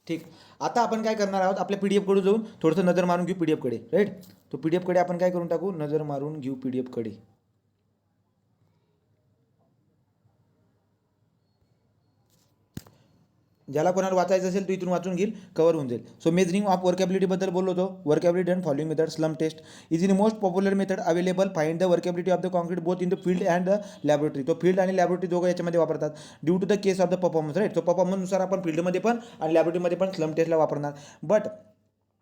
ठीक. आता आपण काय करणार आहोत, आपल्या PDF कडे जाऊन थोडंसं नजर मारून घेऊ PDF कडे, राईट. तो PDF कडे आपण काय करून टाकू, नजर मारून घेऊ PDF कडे. ज्याला कोणाला वाचायचं असेल तो इथून वाचून घेईल, कवर होऊन जाईल. सो मेजरिंग ऑफ वर्कॅबिलिटीबद्दल बोललो होतो. Workability and following method slump test is in most popular method available find the workability of the concrete both in the field and the laboratory. तो फील्ड आणि लॅबोरेटरी दोघं याच्यामध्ये वापरतात. Due to the case of the performance, right. तो परफॉर्मन्सनुसार आपण फील्डमध्ये पण आणि लॅबोरेटरीमध्ये पण स्लम टेस्टला वापरणार. But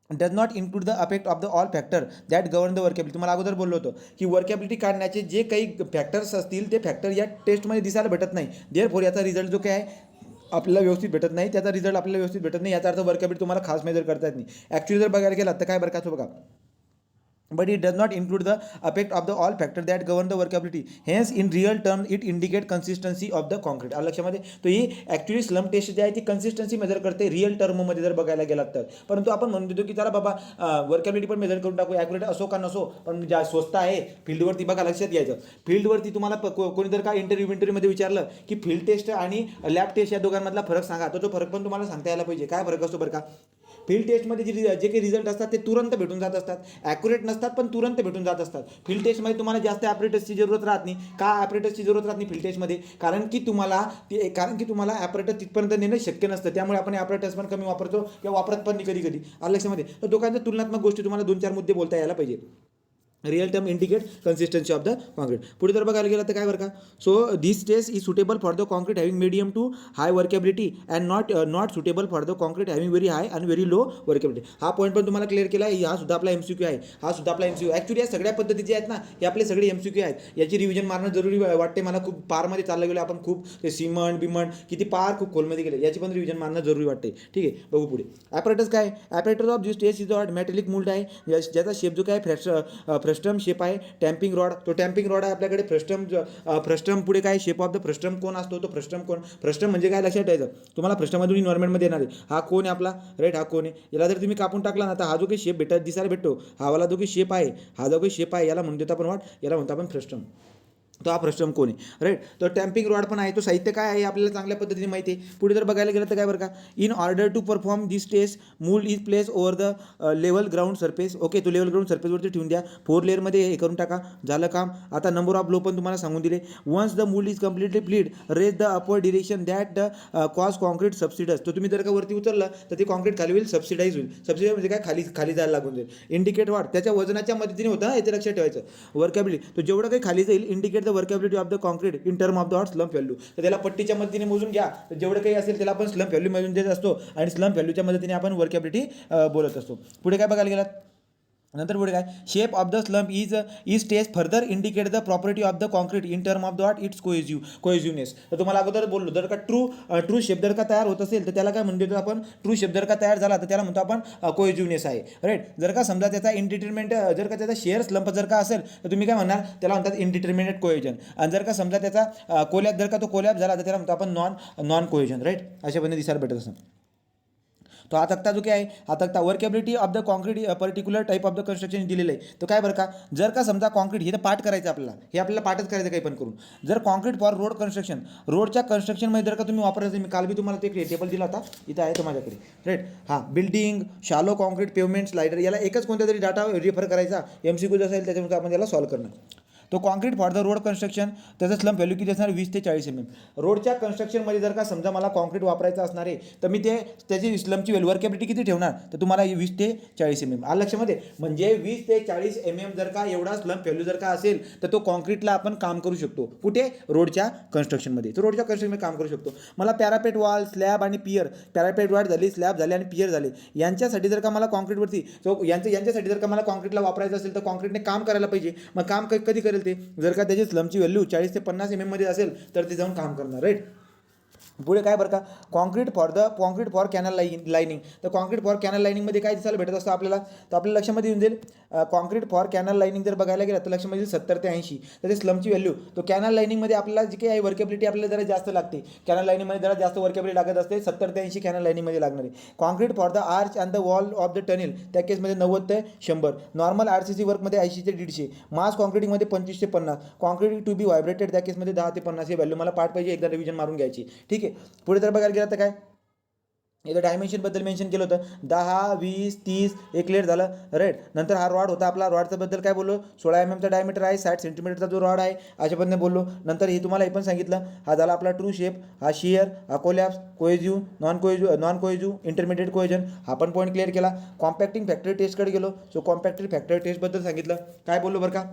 does not include the affect of the all factor that govern the workability. तुम्हाला अगोदर बोललो होतो की वर्कॅबिलिटी काढण्याचे जे काही फॅक्टर्स असतील ते फॅक्टर या टेस्टमध्ये दिसायला भेटत नाही. देअरफॉर याचा रिझल्ट जो काय आहे आपल्याला व्यवस्थित भेटत नाही, त्याचा रिझल्ट आपल्याला व्यवस्थित भेटत नाही. याचा अर्थ वर्कॅबिलिटी तुम्हाला खास मेजर करता येत नाही. ॲक्च्युअली जर बघायला गेला तर काय बरं का, बघा, but it does not include the effect of the all factor that govern the workability. Hence in real term it indicate consistency of the concrete. आलं लक्षामध्ये. तो ही ॲक्च्युअली स्लम टेस्ट जी आहे ती कन्सिस्टन्सी मेजर करते रिअल टर्ममध्ये जर बघायला गेलात तर. परंतु आपण म्हणून देतो की चला बाबा वर्कॅबिलिटी पण मेजर करून टाकू, ॲक्युरेट असो का नसो, पण ज्या स्वस्त आहे फील्डवरती बघा लक्षात घ्यायचं. फील्डवरती तुम्हाला कोणी जर का इंटरव्ह्यूमध्ये विचारलं की फील्ड टेस्ट आणि लॅब टेस्ट या दोघांमधला फरक सांगा, तर तो फरक पण तुम्हाला सांगता यायला पाहिजे. काय फरक असतो बरं का. फील्ड टेस्टमध्ये जे काही रिझल्ट असतात ते तुरंत भेटून जात असतात, ॲक्युरेट नसतात पण तुरंत भेटून जात असतात. फील्ड टेस्टमध्ये तुम्हाला जास्त ॲपरेटसची जरूरत राहत नाही. का ॲपरेटसची जरूरत राहत नाही फील्ड टेस्टमध्ये, कारण की तुम्हाला ॲपरेटर तिथपर्यंत नेणं शक्य नसतं. त्यामुळे आपण ॲपरेटस पण कमी वापरतो किंवा वापरत पण नाही कधी कधी. आलं लक्षामध्ये. तर दोघांच्या तुलनात्मक गोष्टी तुम्हाला 2-4 मुद्दे बोलता यायला पाहिजे. Real term indicate consistency of the concrete. पुढे जर बघायला गेलं तर काय बरं का, so this test is suitable for the concrete having medium to high workability and not suitable for the concrete having very high आणि व्हेरी लो वर्कॅबिलिटी. हा पॉईंट पण तुम्हाला क्लिअर केला आहे. हा सुद्धा आपला MCQ आहे. हा सुद्धा आपला MCQ. ॲक्च्युली या सगळ्या पद्धती जे आहेत ना हे आपले सगळे MCQ आहेत. याची रिव्हिजन मारणं जरुरी वाटते मला. खूप पारमध्ये चाललं गेलं आपण, खूप ते सिमंट बिमंट किती पार खूप खोलमध्ये गेले. याची पण रिव्हिजन मारणं जरुरी वाटते. ठीक आहे, बघू पुढे. ॲपरेटस काय, apparatus of this test is metallic mould आहे, ज्याचा शेप जो काय फ्रस्टम शेप आहे. टॅम्पिंग रॉड, तो टॅम्पिंग रॉड आहे आपल्याकडे. फ्रस्टम पुढे काय शेप ऑफ द फ्रस्टम कोण असतो, तो फ्रस्टम कोण. फ्रस्टम म्हणजे काय लक्षात ठेवायचं तुम्हाला. फ्रस्टममधून इन्व्हायरमेंटमध्ये येणार आहे. हा कोण आहे आपला, राईट. हा कोण आहे. याला जर तुम्ही कापून टाकला ना तर हा जो काही शेप दिसायला भेटतो, हा वाला जो काही शेप आहे, हा जो काही शेप आहे याला म्हणतो आपण याला म्हणतो आपण फ्रस्टम. तो हा फ्रस्टम कोण आहे, राईट. तो टॅम्पिंग रॉड पण आहे. तो साहित्य काय आहे आपल्याला चांगल्या पद्धतीने माहिती आहे. पुढे जर बघायला गेलं तर काय बरं का, in order to perform this test mould is place over the level ground surface. Okay, तो लेवल ग्राउंड सरफेसवरती ठेवून द्या. 4 लेअरमध्ये हे करून टाका, झालं काम. आता नंबर ऑफ लो पण तुम्हाला सांगून दिले. Once the mould is completely filled raise the upward direction that the cause concrete subsidize. तो तुम्ही जर का वरती उचललं तर ते कॉन्क्रीट खाली होईल, सबसिडाईज होईल. सबसिडाईज म्हणजे काय, खाली जायला लागून जाईल. इंडिकेट वाढ त्याच्या वजनाच्या मदतीने होतं ना, याचे लक्षात ठेवायचं. वर्कॅबिलिटी, तो जेवढं काही खाली जाईल indicate the workability of the concrete in term of the slump value. तर त्याला पट्टीच्या मदतीने मोजून घ्या. तर जेवढं काही असेल त्याला आपण स्लम व्हॅल्यू मोजून देत असतो आणि स्लम व्हॅल्यूच्या मदतीने आपण वर्कॅबिलिटी बोलत असतो. पुढे काय बघायला गेलात, नंतर पुढे काय, shape of the slump is test further indicate the property of the concrete in term of the its cohesiveness. तर तुम्हाला अगोदर बोललो, जर का ट्रू शेप जर का तयार होत असेल तर त्याला काय म्हणतो आपण, ट्रू शेप जर का तयार झाला तर त्याला म्हणतो आपण कोहेजिव्हनेस आहे, राईट. जर का समजा त्याचा इनडिटर्मिनेट, जर का त्याचा शेअर स्लंप जर का असेल तर तुम्ही काय म्हणणार, त्याला म्हणतात इनडिटर्मिनेट कोहेजन. आणि जर का समजा त्याचा कोलॅप, जर का तो कोलॅप झाला तर त्याला म्हणतो आपण नॉन कोहेजन, राईट. अशा पद्धतीने दिसायला भेटत असं. तो हा तक्ता जो काय आहे, हा तक्ता workability of the concrete particular type of the construction दिलेलं आहे. तो काय बरं का, जर का समजा कॉन्क्रीट हे तर पाठ करायचं आपल्याला, हे आपल्याला पाठच करायचं काही पण करून. जर कॉन्क्रीट फॉर रोड कन्स्ट्रक्शन, रोडच्या कन्स्ट्रक्शनमध्ये जर का तुम्ही वापरायचं, मी काल बी तुम्हाला ते टेबल दिला होता, इथं आहे तो माझ्याकडे, राईट. हां, building, shallow concrete, pavement, slider, याला एकच कोणत्या तरी डाटा रेफर करायचा. MCQ जो असेल त्याच्यामध्ये आपण याला सॉल्व्ह करणार. तो concrete for the road construction, त्याचं स्लंप व्हॅल्यू किती असणार, 20 ते 40 mm. रोडच्या कन्स्ट्रक्शनमध्ये जर का समजा मला कॉन्क्रीट वापरायचं असणार आहे तर मी त्याची स्लंपची व्हॅल्यू वर्कॅबिलिटी किती ठेवणार, तर तुम्हाला 20 ते 40 mm. आलं लक्षामध्ये. म्हणजे 20 ते 40 mm जर का एवढा स्लंप व्हॅल्यू जर का असेल तर तो कॉन्क्रीटला आपण काम करू शकतो. कुठे, रोडच्या कन्स्ट्रक्शनमध्ये. तर रोडच्या कन्स्ट्रक्शनमध्ये काम करू शकतो. मला पॅरापेट वॉल, स्लॅब आणि पियर, पॅरापेट वॉल झाली, स्लॅब झाले आणि पियर झाले, यांच्यासाठी जर का मला कॉन्क्रीटवरती यांच्यासाठी जर का मला कॉन्क्रीटला वापरायचं असेल तर कॉन्क्रीटने काम करायला पाहिजे. मग काम कधी करेल ते, जर का त्याची स्लमची व्हॅल्यू 40 ते 50 mm मध्ये असेल तर ते जाऊन काम करणार, राईट. पुढे काय बरं का, कॉन्क्रीट फॉर कॅनल लाईनिंग. तर कॉन्क्रीट फॉर कॅनल लाईनिंगमध्ये काय दिसायला भेटत असतं आपल्याला, तर आपल्या लक्षामध्ये येऊन जाईल कॉन्क्रीट फॉर कॅनल लाईनिंग जर बघायला गेलं तर लक्षामध्ये येईल 70 ते 80. तर ते स्लमची व्हॅल्यू, तो कॅनल लाईनिंगमध्ये आपल्याला जी काही आहे वर्कॅबिलिटी आपल्याला जरा जास्त लागते. कॅनल लाईनिंगमध्ये जरा जास्त वर्कॅबिलिटी लागत असते, 70 ते 80 कॅनल लाईनिंगमध्ये लागणार आहे. Concrete for the arch and the wall of the tunnel, त्या केसमध्ये 90 ते 100. नॉर्मल RCC वर्कमध्ये 80 ते 150. मास कॉन्क्रीटिंगमध्ये 25 ते 50. कॉन्क्रीट टू बी व्हायब्रेटेड त्या केसमध्ये 10 ते 50. ही व्हॅल्यू मला पाठ पाहिजे, एकदा रिव्हिजन मारून घ्यायची, ठीक आहे. पुढे जर बघायला गेलं तर काय, इथं डायमेन्शनबद्दल मेन्शन केलं होतं 10, 20, 30 एक क्लिअर झालं राईट. नंतर हा रॉड होता आपला, रॉडचा बद्दल काय बोललो, 16 mm चा डायमीटर आहे, 60 सेंटीमीटरचा जो रॉड आहे अशा पद्धतीने बोललो. नंतर हे तुम्हाला हे पण सांगितलं, हा झाला आपला ट्रू शेप, हा शियर, हा कोलॅप्स, कोएजिव्ह, नॉन कोएजिव्ह, इंटरमिडिएट कोएजन, हा पण पॉईंट क्लिअर केला. कॉम्पॅक्टिंग फॅक्टर टेस्टकडे गेलो. सो कॉम्पॅक्टिंग फॅक्टर टेस्टबद्दल सांगितलं, काय बोललो बरं का,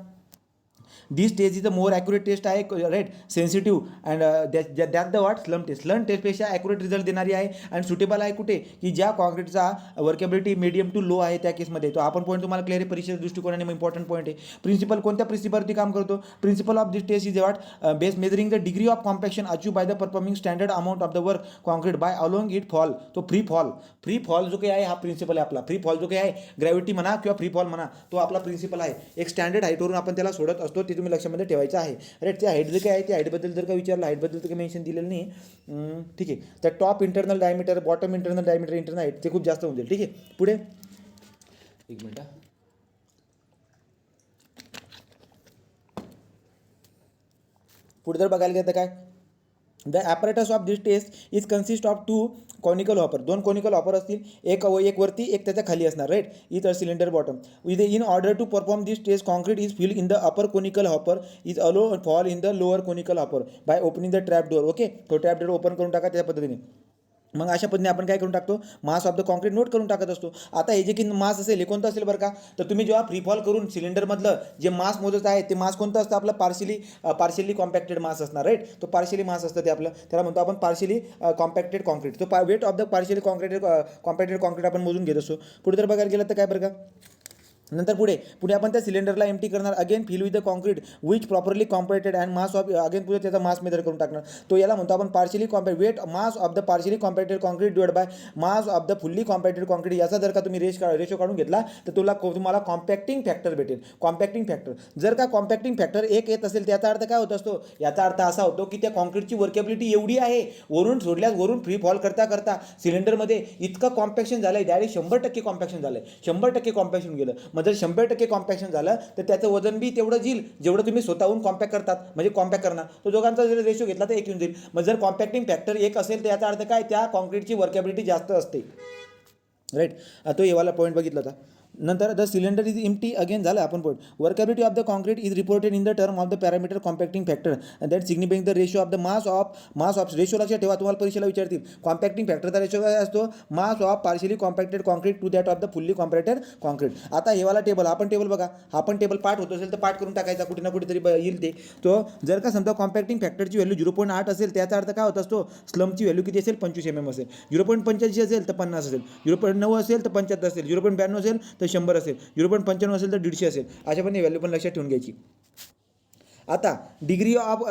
this test is the more accurate test आहे right, sensitive and that the what slump test, slump टेस्टपेक्षा ॲक्युरेट रिझल्ट देणारी आहे आणि सुटेबल आहे कुठे, की ज्या कॉन्क्रीटचा वर्केबिलिटी मीडियम टू लो आहे त्या केसमध्ये. तो आपण पॉईंट तुम्हाला क्लिअर आहे, परीक्षेच्या दृष्टिकोनाने इम्पॉर्टंट पॉईंट आहे. प्रिन्सिपल कोणत्या प्रिन्सिपलवरती काम करतो, principle of this test is what base measuring the degree of compaction achieve by the performing standard amount of the work concrete by along it fall. तो फ्री फॉल जो काही आहे हा प्रिन्सिपल आहे आपला. फ्री फॉल जो काही आहे, ग्रॅव्हिटी म्हणा किंवा फ्री फॉल म्हणा, तो आपला प्रिन्सिपल आहे. एक स्टँडर्ड हाईटवरून आपण त्याला सोडत असतो, ते तुम्ही लक्षामध्ये ठेवायचं आहे राईट. त्या हाईट जे काय आहे, त्या हाईटबद्दल जर का विचारलं, हाईटबद्दल तर काही मेन्शन दिलेलं नाही, ठीक आहे. तर top internal diameter, bottom internal diameter, internal height ते खूप जास्त होऊन जाईल, ठीक आहे. पुढे एक मिनिट, पुढे जर बघायला गेलं तर काय, the apparatus of this test is consist of 2 conical hopper, 2 conical hopper असतील, एक वरती एक त्याच्या खाली असणार राईट, इथ cylinder bottom. With in order to perform this test concrete is fill in the upper conical hopper is allow fall in the lower conical hopper by opening the trap door. Okay, तो trap door open करून टाका त्या पद्धतीने. मग अशा पद्धतीने आपण काय करून टाकतो, मास ऑफ द कॉन्क्रीट नोट करून टाकत असतो. आता हे जे की मास असेल हे कोणतं असेल बरं का, तर तुम्ही जेव्हा फ्री फॉल करून सिलेंडरमधलं जे मास मोजत आहे ते मास कोणतं असतं, आपलं पार्शियली कॉम्पॅक्टेड मास असणार राईट. तो पार्शियली मास असतं ते आपलं, त्याला म्हणतो आपण पार्शियली कॉम्पॅक्टेड कॉन्क्रीट. तो weight of the partially compacted concrete आपण मोजून घेत असतो. पुढे जर बघायला गेलं तर काय बरं का, नंतर पुढे आपण त्या सिलेंडरला एम्प्टी करणार, again fill with the concrete which properly compacted and mass of, again पुढे त्याचा मास मेजर करून टाकणार. तो याला म्हणतो आपण partially compact, weight mass of the partially compacted concrete divide by mass of the fully compacted concrete. याचा जर का तुम्ही रेशो काढून घेतला तर तुम्हाला कॉम्पॅक्टिंग फॅक्टर भेटेल. कॉम्पॅक्टिंग फॅक्टर जर का कॉम्पॅक्टिंग फॅक्टर 1 येत असेल, त्याचा अर्थ काय होत असतो, याचा अर्थ असा होतो की त्या कॉन्क्रीटची वर्केबिलिटी एवढी आहे, वरून सोडल्यास वरून फ्री फॉल करता सिलेंडरमध्ये इतकं कॉम्पॅक्शन झालं आहे, डायरेक्ट 100% कॉम्पॅक्शन झालं आहे, 100% कॉम्पॅक्शन गेलं. मग जर 100% कॉम्पॅक्शन झालं तर त्याचं वजन बी तेवढं येईल जेवढं तुम्ही स्वतःहून कॉम्पॅक्ट करतात, म्हणजे कॉम्पॅक्ट करणार. तो दोघांचा जर रेशो घेतला तर 1 येऊन जाईल. मग जर कॉम्पॅक्टिंग फॅक्टर 1 असेल तर याचा अर्थ काय, त्या कॉन्क्रीटची वर्केबिलिटी जास्त असते राईट. तो हेवाला पॉईंट बघितला होता. नंतर the cylinder is empty, again झालं आपण point. Workability of the concrete is reported in the term of the parameter compacting factor that signifying the ratio of the mass of ratio. लक्षात ठेवा, तुम्हाला परीक्षेला विचारतील कॉम्पॅक्टिंग फॅक्टरचा रेशो काय असतो, mass of partially compacted concrete to that of the fully compacted concrete. आता हेवाला table, आपण टेबल बघा, हा पण टेबल पाठ होत असेल तर पाठ करून टाकायचा, कुठे ना कुठेतरी येईल ते. तो जर का समजा कॉम्पॅक्टिंग फॅक्टरची व्हॅल्यू 0.8 असेल, त्याचा अर्थ काय होत असतो, स्लमची व्हॅल्यू किती असेल, 25 mm असेल. 0.85 असेल तर 50 असेल, 0.9 असेल तर 75 असेल, 0.92 असेल तर 100 असेल, 0.95 असेल तर 150 असेल. अशा पण व्हॅल्यू पण लक्षात ठेवून घ्यायची. आता डिग्री ऑफ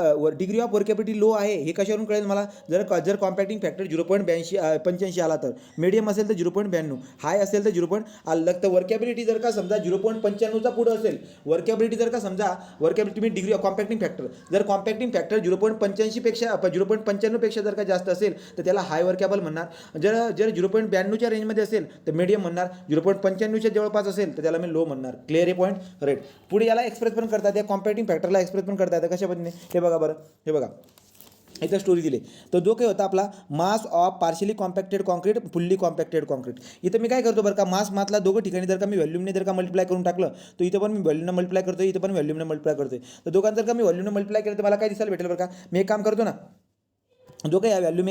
वर्केबिलिटी लो आहे हे कशावरून कळेल मला, जर कॉम्पॅक्टिंग फॅक्टर 0.85 आला तर, मीडियम असेल तर 0.92, हाय असेल तर 0. तर वर्केबिलिटी जर का समजा 0.95चा पुढं असेल, वर्केबिलिटी जर का समजा तुम्ही डिग्री ऑफ कॉम्पॅक्टिंग फॅक्टर, जर कॉम्पॅक्टिंग फॅक्टर 0.85 पेक्षा जर का जास्त असेल तर त्याला हाय वर्केबल म्हणणार. जर 0.92च्या रेंजमध्ये असेल तर मीडियम म्हणणार, 0.95च्या जवळपास असेल तर त्याला मी लो म्हणणार. क्लिअर आहे पॉईंट राईट. पुढे याला एक्सप्रेस पण करतात, या कॉम्पॅक्टिंग फॅक्टरला एक्सप्रेस पण करता येतं कशा पद्धतीने, हे बघा बरं, हे बघा इथं स्टोरी दिली. तर जो काही होता आपला मास of partially compacted concrete fully compacted concrete, इथं मी काय करतो बरं का, मासला दोघं ठिकाणी जर का मी व्हॅल्यूमने जर का मल्टिप्लाय करून टाकलं, तर इथं पण मी व्हॅल्यूने मल्टिप्लाय करतो, इथं पण व्हॅल्यूने मल्टिप्लाय करतोय. तर दोघांचं जर का मी व्हॅल्यूने मल्टिप्लाय केलं तर मला काय दिसायला भेटेल बरं का, मी एक काम करतो ना, जो काही हा व्हॅल्यू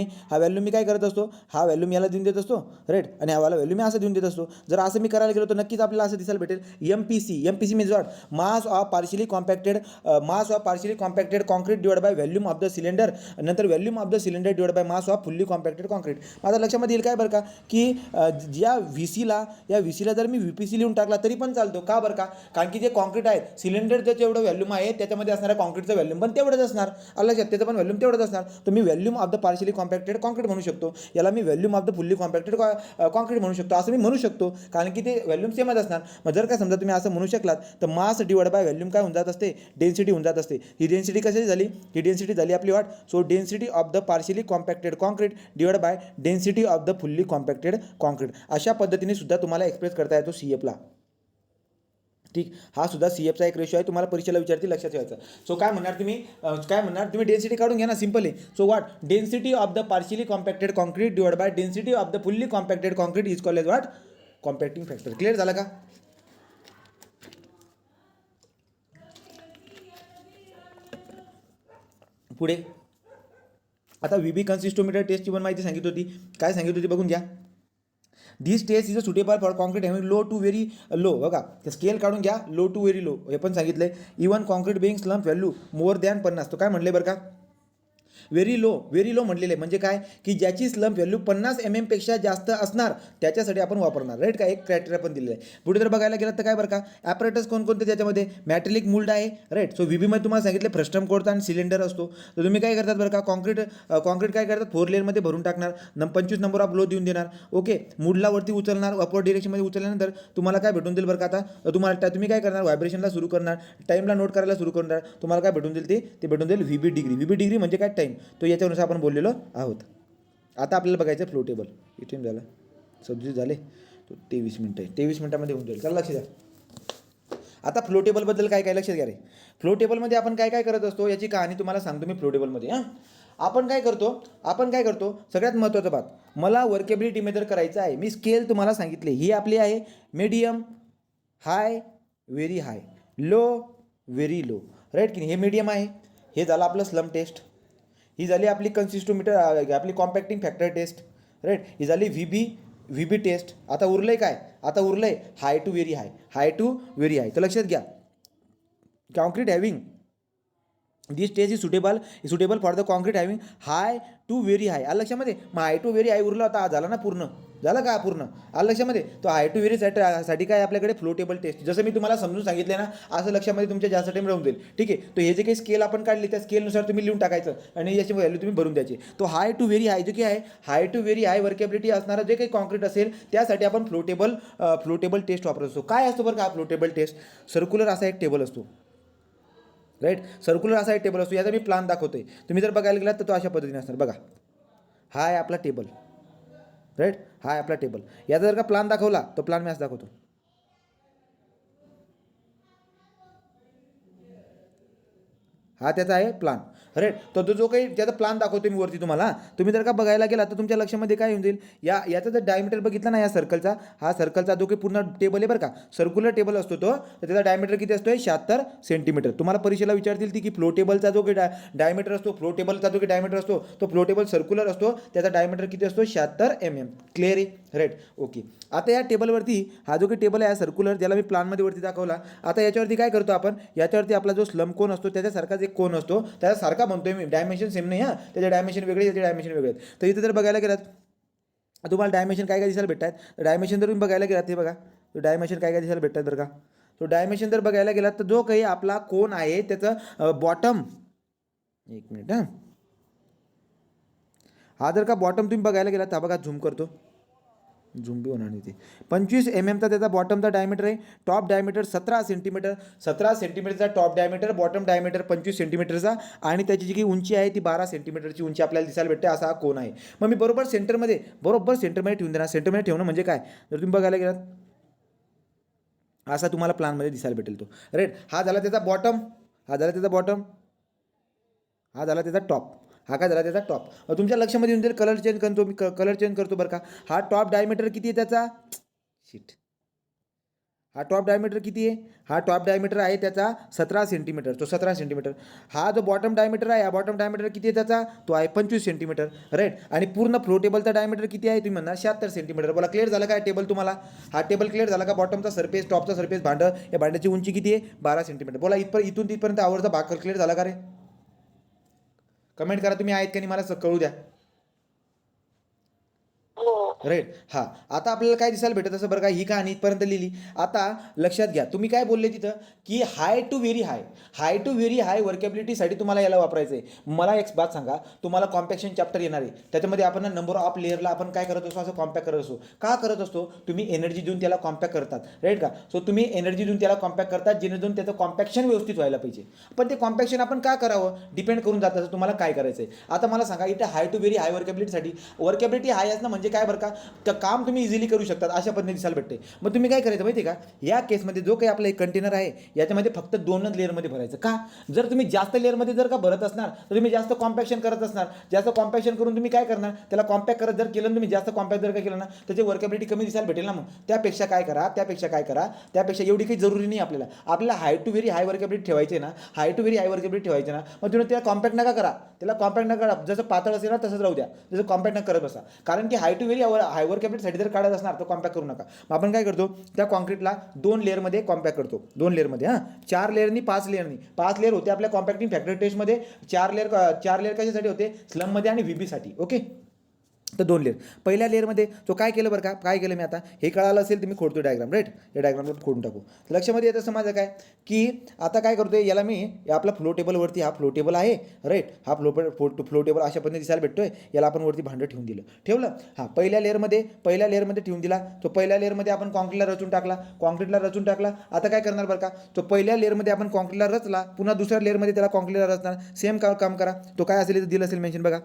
मी काय करत असतो, हा व्हॅल्यू मी याला देऊन देत असतो राईट, आणि हा व्हॅल्यू मी असं देऊन देत असतो. जर असं मी करायला गेलो तर नक्कीच आपल्याला असं दिसायला भेटेल, MPC means what, mass of partially compacted concrete divide by volume of the cylinder, नंतर volume of the cylinder divide by mass of fully compacted concrete. माझ्या लक्षामध्ये येईल काय बरं का, की या व्हीसीला जर मी व्हीपीसी लिहून टाकला तरी पण चालतो. का बरं का, कारण की जे कॉन्क्रीट आहे, सिलेंडर ज्याचं एवढं व्हॅल्यूम आहे त्याच्यामध्ये असणाऱ्या कॉन्क्रीटचं व्हॅल्यूम पण तेवढंच असणार, लक्षात, त्याचं पण व्हॅल्यूम तेवढंच असणार. तर मी volume of the partially compacted concrete म्हणू शकतो, याला मी volume of the fully compacted concrete म्हणू शकतो, असं मी म्हणू शकतो, कारण की ते व्हॅल्यूम सेमच असणार. मग जर का समजा तुम्ही असं म्हणू शकलात तर मास डिवाइड बाय व्हॅल्यूम काय होऊन जात असते, डेन्सिटी होऊन जात असते. ही डेन्सिटी कशाची झाली, ही डेन्सिटी झाली आपली वाट, so density of the partially compacted concrete divide by density of the fully compacted concrete. अशा पद्धतीने सुद्धा तुम्हाला एक्सप्रेस करता येतो CF ला. ठीक, हा सुद्धा CFचा एक रेशो आहे, तुम्हाला परीक्षेला विचारतील, लक्षात ठेवायचं. सो काय म्हणणार तुम्ही डेन्सिटी काढून घ्या ना, सिंपल आहे. So what, density of the partially compacted concrete divide by density of the fully compacted concrete is called as what, compacting factor. Clear झालं का? पुढे आता VB कन्सिस्टोमीटर टेस्टची पण माहिती सांगितली होती. काय सांगितली होती बघून घ्या. This test is a suitable for concrete having low to very low. बघा ते स्केल काढून घ्या, लो टू व्हेरी लो हे पण सांगितलंय. Even concrete being slump value more than 50. तो काय म्हणले बरं का, व्हेरी लो म्हटलेले म्हणजे काय की ज्याची स्लम्प व्हॅल्यू 50 mm पेक्षा जास्त असणार त्याच्यासाठी आपण वापरणार, राईट का. एक क्रायटेरिया पण दिलेला आहे. पुढे जर बघायला गेलं तर काय बरं का, ॲपरेटस कोणकोणते त्याच्यामध्ये, मॅट्रिलिक मोल्ड आहे, राईट. सो VB मध्ये तुम्हाला सांगितलं फ्रस्टम कोडचा आणि सिलेंडर असतो. तर तुम्ही काय करतात बरं का, कॉन्क्रीट काय करतात, 4 लेअरमध्ये भरून टाकणार, 25 नंबर ऑफ लो देऊन देणार. ओके, मूडला वरती उचलणार, अपवर्ड डिरेक्शनमध्ये उचलल्यानंतर तुम्हाला काय भेटून देईल बरं का, आता तुम्ही काय करणार, व्हायब्रेशनला सुरू करणार, टाईमला नोट करायला सुरू करणार, तुम्हाला काय भेटून देईल ते भेटून देईल VB डिग्री म्हणजे काय, टाईम. तो याच्यानुसार आपण बोललेलो आहोत. आता आपल्याला बघायचं फ्लो टेबल. इथे झालं 26 झाले, तो 23 मिनिटं आहे, 23 मिनिटामध्ये होऊन जाईल. चला लक्ष द्या. आता फ्लो टेबलबद्दल काय लक्षात घ्या रे. फ्लो टेबलमध्ये आपण काय करत असतो याची कहाणी तुम्हाला सांगतो मी. फ्लो टेबलमध्ये आपण काय करतो सगळ्यात महत्त्वाचं बात, मला वर्केबिलिटी मेजर करायचं आहे. मी स्केल तुम्हाला सांगितले, ही आपली आहे medium, high, very high, low, very low, right की नाही. हे मीडियम आहे, हे झालं आपलं स्लम टेस्ट, ही झाली आपली कन्सिस्टोमीटर, आपली कॉम्पॅक्टिंग फॅक्टर टेस्ट, राईट. ही झाली VB टेस्ट. आता उरलंय काय, आता उरलंय हाय टू व्हेरी हाय, तर लक्षात घ्या, concrete having this test is suitable for the concrete having high to very high. आलं लक्षामध्ये. मग हाय टू व्हेरी हाय उरलं, आता झाला ना पूर्ण, झालं का पूर्ण, आलं लक्षामध्ये. तो हाय टू व्हेरी साठी काय आपल्याकडे फ्लो टेबल टेस्ट, जसं मी तुम्हाला समजून सांगितलं ना, असं लक्षामध्ये तुमच्या जास्त टाईम राहून जाईल, ठीक आहे. तो हे जे काही स्केल आपण काढली त्या स्केलनुसार तुम्ही लिहून टाकायचं आणि याची व्हॅल्यू तुम्ही भरून द्यायची. तो हाय टू व्हेरी हाय जो की आहे, हाय टू व्हेरी हाय वर्केबिलिटी असणारं जे काही कॉन्क्रीट असेल त्यासाठी आपण फ्लो टेबल टेस्ट वापरत असतो. काय असतो बरं का फ्लो टेबल टेस्ट, सर्क्युलर असा एक टेबल असतो, राईट. सर्क्युलर असा एक टेबल असतो, याचा मी प्लान दाखवतोय. तुम्ही जर बघायला गेलात तर तो अशा पद्धतीने असणार. बघा हा आहे आपला टेबल, राईट, हा आहे आपला टेबल. याचा जर का प्लान दाखवला तो प्लान मी असं दाखवतो. हा त्याचा आहे प्लान, राईट. तर तो जो काही त्याचा प्लान दाखवतो मी वरती तुम्हाला, तुम्ही जर का बघायला गेला तर तुमच्या लक्षामध्ये काय येऊन जाईल, याचा जर डायमीटर बघितला ना, या सर्कलचा, हा सर्कलचा जो काही पूर्ण टेबल आहे बरं का, सर्क्युलर टेबल असतो तो, तर त्याचा डायमीटर किती असतो, 76 सेंटीमीटर. तुम्हाला परीक्षेला विचारतील ती की फ्लो टेबलचा जो काही डायमीटर असतो, फ्लो टेबलचा जो काही डायमीटर असतो तो फ्लो टेबल सर्क्युलर असतो, त्याचा डायमीटर किती असतो, 76 mm. क्लिअर आहे, राईट. ओके. आता या टेबलवरती हा जो काही टेबल आहे सर्क्युलर, ज्याला मी प्लानमध्ये वरती दाखवला, आता याच्यावरती काय करतो आपण, याच्यावरती आपला जो स्लम कोन असतो त्याच्यासारखाच एक कोन असतो, त्याच्यासारखा बनतोय मी, डायमेन्शन सेम नाही, त्याचे डायमेन्शन वेगळे, त्याचे डायमेन्शन वेगळे आहेत. तर इथे जर बघायला गेलात तुम्हाला डायमेन्शन काय दिसायला भेटतात, डायमेन्शन जर तुम्ही बघायला गेलात, हे बघा तो डायमेन्शन काय दिसायला भेटतात बरं का. तो डायमेन्शन जर बघायला गेलात तर जो काही आपला कोन आहे त्याचं बॉटम, एक मिनिट हा जर का बॉटम तुम्ही बघायला गेलात, हा बघा झूम करतो, झूम बी होणार नाही ते, 25 mm त्याचा बॉटमचा डायमीटर आहे, टॉप डायमीटर 17 सेंटीमीटरचा टॉप डायमीटर, बॉटम डायमीटर 25 सेंटीमीटरचा, आणि त्याची जी काही उंची आहे ती 12 सेंटीमीटरची उंची आपल्याला दिसायला भेटते. असा हा कोन आहे. मग मी बरोबर सेंटरमध्ये ठेवून देणार. सेंटरमध्ये ठेवणं म्हणजे काय, जर तुम्ही बघायला गेलात असा तुम्हाला प्लानमध्ये दिसायला भेटेल तो, राईट. हा झाला त्याचा बॉटम, हा झाला त्याचा बॉटम, हा झाला त्याचा टॉप, हा काय झाला त्याचा टॉप. तुमच्या लक्षामध्ये येऊन जाईल, कलर चेंज करतो बरं का. हा टॉप डायमीटर किती आहे त्याचा, हा टॉप डायमीटर किती आहे, हा टॉप डायमीटर आहे त्याचा 17 सेंटीमीटर, तो 17 सेंटीमीटर. हा जो बॉटम डायमीटर आहे, हा बॉटम डायमीटर किती आहे त्याचा, तो आहे 25 सेंटीमीटर, राईट. आणि पूर्ण फ्लो टेबलचा डायमीटर किती आहे, तुम्ही म्हणणार 76 सेंटीमीटर. बोला क्लिअर झालं काय टेबल तुम्हाला, हा टेबल क्लिअर झाला का. बॉटमचा सरफेस, टॉपचा सरफेस, या भांड्याची उंची किती आहे, 12 सेंटीमीटर. बोला इथून तिथपर्यंत आवडता भाग क्लिअर झाला का रे. कमेंट करा तुम्ही आहेत का नाही, मला कळू द्या, राईट. हा आता आपल्याला काय दिसायला भेटत असं बरं का, ही कहाणी इथपर्यंत लिहिली. आता लक्षात घ्या, तुम्ही काय बोलले तिथं की हाय टू व्हेरी हाय वर्केबिलिटीसाठी तुम्हाला याला वापरायचं आहे. मला एक बात सांगा, तुम्हाला कॉम्पॅक्शन चॅप्टर येणार आहे, त्याच्यामध्ये आपण नंबर ऑफ लेअरला आपण काय करत असतो, असं कॉम्पॅक्ट करत असतो. का करत असतो, तुम्ही एनर्जी देऊन त्याला कॉम्पॅक्ट करतात, राईट का. सो तुम्ही एनर्जी देऊन त्याला कॉम्पॅक्ट करतात, जेणेकरून त्याचं कॉम्पॅक्शन व्यवस्थित व्हायला पाहिजे. पण ते कॉम्पॅक्शन आपण का करावं, डिपेंड करून जातं तुम्हाला काय करायचं आहे. आता मला सांगा, इथं हाय टू व्हेरी हाय वर्केबिलिटी हाय असणं म्हणजे काय बरं का, का काम तुम्ही इझिली करू शकतात अशा पद्धतीने दिसायला भेटते. मग तुम्ही काय करायचं माहिती आहे का, या केसमध्ये जो काही आपला एक कंटेनर आहे याच्यामध्ये फक्त 2च लेअरमध्ये भरायचं. का, जर तुम्ही जास्त लेअरमध्ये जर का भरत असणार तर तुम्ही जास्त कॉम्पॅक्शन करत असणार. जास्त कॉम्पॅक्शन करून तुम्ही काय करणार, त्याला कॉम्पॅक्ट करत जर केलं तुम्ही, जास्त कॉम्पॅक्ट जर का केलं ना त्याची वर्केबिलिटी कमी दिसायला भेटेल ना. मग त्यापेक्षा काय करा, त्यापेक्षा एवढी काही जरुरी नाही आपल्याला हाय टू व्हेरी हाय वर्केबिलिटी ठेवायची ना, मग तुम्ही त्याला कॉम्पॅक्ट नका करा, जसं पातळ असेल ना तसंच राहू द्या, जसं कॉम्पॅक्ट नका करत बसा. कारण की हाय टू व्हेरी हाय वर्केबिलिटीसाठी जर काढत असणार तर कॉम्पॅक्ट करू नका. मग आपण काय करतो, त्या कॉन्क्रीटला 2 लेअरमध्ये कॉम्पॅक्ट करतो. 2 लेअरमध्ये 4 लेअरनी 5 लेअरनी 5 लेअर होते आपल्या कॉम्पॅक्टिंग फॅक्टरी टेस्टमध्ये. 4 लेअर कशासाठी होते, स्लममध्ये आणि व्हीबीसाठी. ओके, तर 2 लेअर. पहिल्या लेअरमध्ये तो काय केलं बरं का, काय केलं मी आता हे कळालं असेल तुम्ही खोडतो डायग्राम, राईट. या डायग्रामवर खोडून टाकू. लक्षामध्ये येतं समजा काय की आता काय करतोय, याला मी आपला फ्लो टेबलवरती, हा फ्लो टेबल आहे राईट, हा फ्लो टेबल अशा पद्धतीने दिसायला भेटतोय. याला आपण वरती भांडं ठेवलं. हां, पहिल्या लेअरमध्ये ठेवून दिला. तो पहिल्या लेअरमध्ये आपण कॉन्क्रीटला रचून टाकला. आता काय करणार बरं का, तो पहिल्या लेअरमध्ये आपण कॉन्क्रीटला रचला, पुन्हा दुसऱ्या लेअरमध्ये त्याला कॉन्क्रीटला रचणार. सेम काम करा. तो काय असेल इथं दिलं असेल मेन्शन बघा.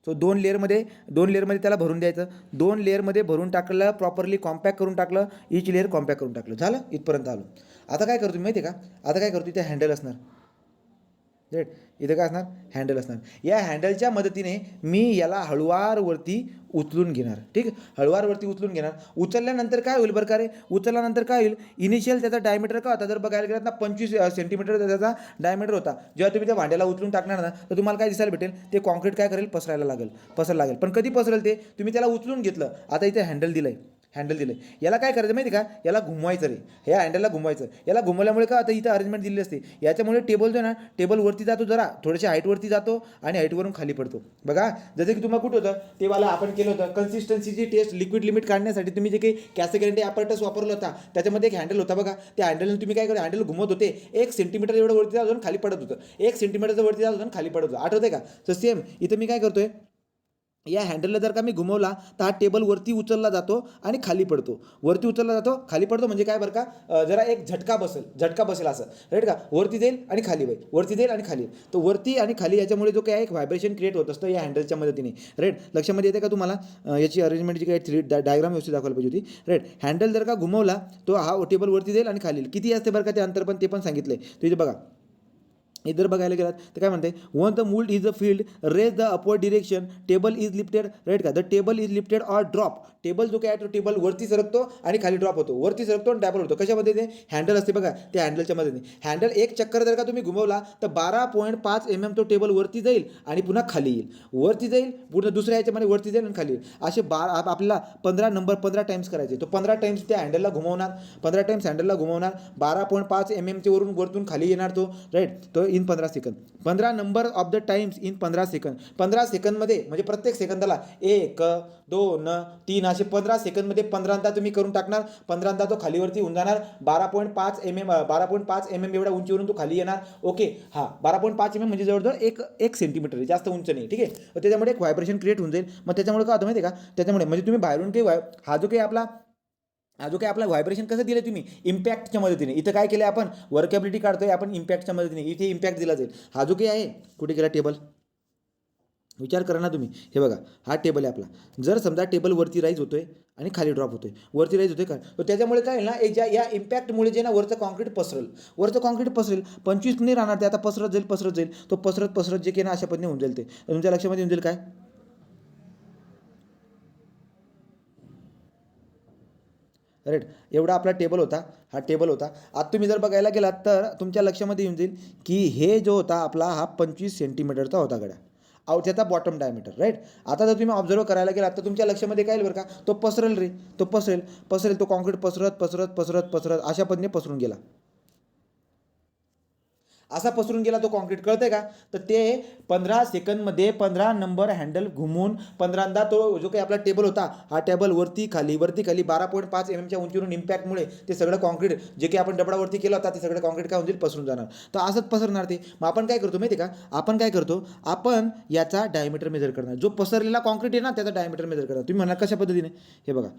सो 2 लेअरमध्ये त्याला भरून द्यायचं. 2 लेअरमध्ये भरून टाकलं, प्रॉपरली कॉम्पॅक्ट करून टाकलं, इच लेअर कॉम्पॅक्ट करून टाकलं, झालं. इथपर्यंत आलो. आता काय करतो माहिती आहे का, आता काय करतो, इथे हँडल असणार राईट, इथं काय असणार, हँडल असणार. या हँडलच्या मदतीने मी याला हळुवार वरती उचलून घेणार. ठीक आहे, हळुवार वरती उचलून घेणार. उचलल्यानंतर काय होईल बरं का रे, उचलल्यानंतर काय होईल, इनिशियल त्याचा डायमीटर काय होता, जर बघायला गेलात ना 25 सेंटीमीटर त्याचा डायमीटर होता. जेव्हा तुम्ही त्या भांड्याला उचलून टाकणार ना तर तुम्हाला काय दिसायला भेटेल, ते कॉन्क्रीट काय करेल, पसरायला लागेल. पण कधी पसरेल ते, तुम्ही त्याला उचलून घेतलं. आता इथे हँडल दिलं. याला काय करायचं माहिती का, याला घुमवायचं रे, ह्या हँडलला घुमवायचं. याला घुमवल्यामुळे का, आता इथं अरेंजमेंट दिलेली असते, याच्यामुळे टेबल जो ना, टेबल वरती जातो, जरा थोड्याशा हाईटवरती जातो आणि हाईटवरून खाली पडतो. बघा, जसं की तुम्हाला कुठं होतं तेव्हाला आपण केलं होतं कन्सिस्टन्सीची टेस्ट, लिक्विड लिमिट काढण्यासाठी तुम्ही जे काही कॅसेगॅरंटी ॲपरेटस वापरला होता त्याच्यामध्ये एक हँडल होता बघा. त्या हँडलने तुम्ही काय करता, हँडल घुमवत होते, 1 सेंटीमीटर एवढं वरती जात होतं, खाली पडत होतं, 1 सेंटीमीटरचं वरती जात होतं, खाली पडत होतं. आठवतंय का. तर सेम इथं मी काय करतोय, या हँडलला जर का मी घुमवला तर हा टेबल वरती उचलला जातो आणि खाली पडतो. म्हणजे काय बरं का, जरा एक झटका बसेल असं राईट का, वरती जाईल आणि खाली तर वरती आणि खाली याच्यामुळे जो काय एक व्हायब्रेशन क्रिएट होत असतं या हँडलच्या मदतीने राईट. लक्षामध्ये येते का तुम्हाला, याची अरेंजमेंटची काय डायग्राम व्यवस्थित दाखवायला पाहिजे होती राईट. हँडल जर का घुमवला तो हा टेबल वरती जाईल आणि खाली किती असते बरं का ते अंतर, पण ते पण सांगितलंय. तर इथे बघा, इधर बघायला गेलात तर काय म्हणते, when the mould is a field raise the upward direction, table is lifted right का, the table is lifted or drop. Table जो काय आहे तो टेबल वरती सरकतो आणि खाली ड्रॉप होतो, वरती सरकतो आणि ड्रॉप होतो. कशामध्ये ते हँडल असते बघा, त्या हँडलच्या मदतीने. हँडल एक चक्कर जर का तुम्ही घुमवला तर 12.5 mm तो टेबल वरती जाईल आणि पुन्हा खाली येईल, पुन्हा दुसऱ्या याच्यामध्ये वरती जाईल आणि खाली येईल. असे आपल्याला 15 टाइम्स करायचे. तो 15 टाइम्स त्या हँडलला घुमवणार, 12.5 mm चे वरतून खाली येणार तो राईट. तो in 15 second, 15 number of the times in 15 second. 15 सेकंदमध्ये म्हणजे प्रत्येक सेकंदाला 1 2 3 असे 15 सेकंदमध्ये 15दा तुम्ही करून टाकणार. 15दा तो खालीवरती होऊन जाणार. 12.5 mm एवढ्या उंचीवरून तो खाली येणार. ओके, हा 12.5 mm म्हणजे जवळजवळ 1 सेंटीमीटर आहे, जास्त उंच नाही. ठीक आहे, त्याच्यामुळे एक व्हायब्रेशन क्रिएट होऊन जाईल. मग त्याच्यामुळे काय होतं माहिती आहे का, त्याच्यामुळे म्हणजे तुम्ही बाहेरून काही हा जो काही आपला व्हायब्रेशन कसं दिलं तुम्ही, इम्पॅक्टच्या मदतीने. इथं काय केलं आपण, वर्केबिलिटी काढतोय आपण इम्पॅक्टच्या मदतीने, इथे इम्पॅक्ट दिला जाईल. हा जो काही आहे, कुठे गेला टेबल, विचार करा ना तुम्ही. हे बघा, हा टेबल आहे आपला. जर समजा टेबल वरती राईज होतोय आणि खाली ड्रॉप होतोय, वरती राईज होतोय का, तर त्याच्यामुळे काय ना, या इम्पॅक्टमुळे जे ना वरचं कॉन्क्रीट पसरेल. 25 नाही राहणार ते, आता पसरत जाईल. तो पसरत जे काही ना अशा पद्धतीने होऊन जाईल. ते तुमच्या लक्षामध्ये येऊन जाईल काय, राईट. एवढा आपला टेबल होता, हा टेबल होता. आता तुम्ही जर बघायला गेलात तर तुमच्या लक्षामध्ये येऊन जाईल की हे जो होता आपला, हा 25 सेंटीमीटरचा होता गड्या, त्याचा बॉटम डायमीटर राईट. आता जर तुम्ही ऑब्झर्व करायला गेलात तर तुमच्या लक्षामध्ये काय येईल बरं का, तो पसरेल रे, तो पसरेल. तो कॉन्क्रीट पसरत अशा पद्धतीने पसरून गेला. असा पसरून गेला तो कॉन्क्रीट, कळतंय का. तर ते 15 सेकंदमध्ये 15 नंबर हँडल घुमून 15दा तो जो काही आपला टेबल होता, हा टेबल वरती खाली 12.5 mm च्या उंचीवरून इम्पॅक्टमुळे ते सगळं कॉन्क्रीट जे काही आपण डबडावरती केलं होता ते सगळं कॉन्क्रीट काय होईल, पसरून जाणार. तर असंच पसरणार ते. मग आपण काय करतो माहिती आहे का, आपण याचा डायमीटर मेजर करणार. जो पसरलेला कॉन्क्रीट आहे ना त्याचा डायमीटर मेजर करणार. तुम्ही म्हणा कशा पद्धतीने, हे बघा,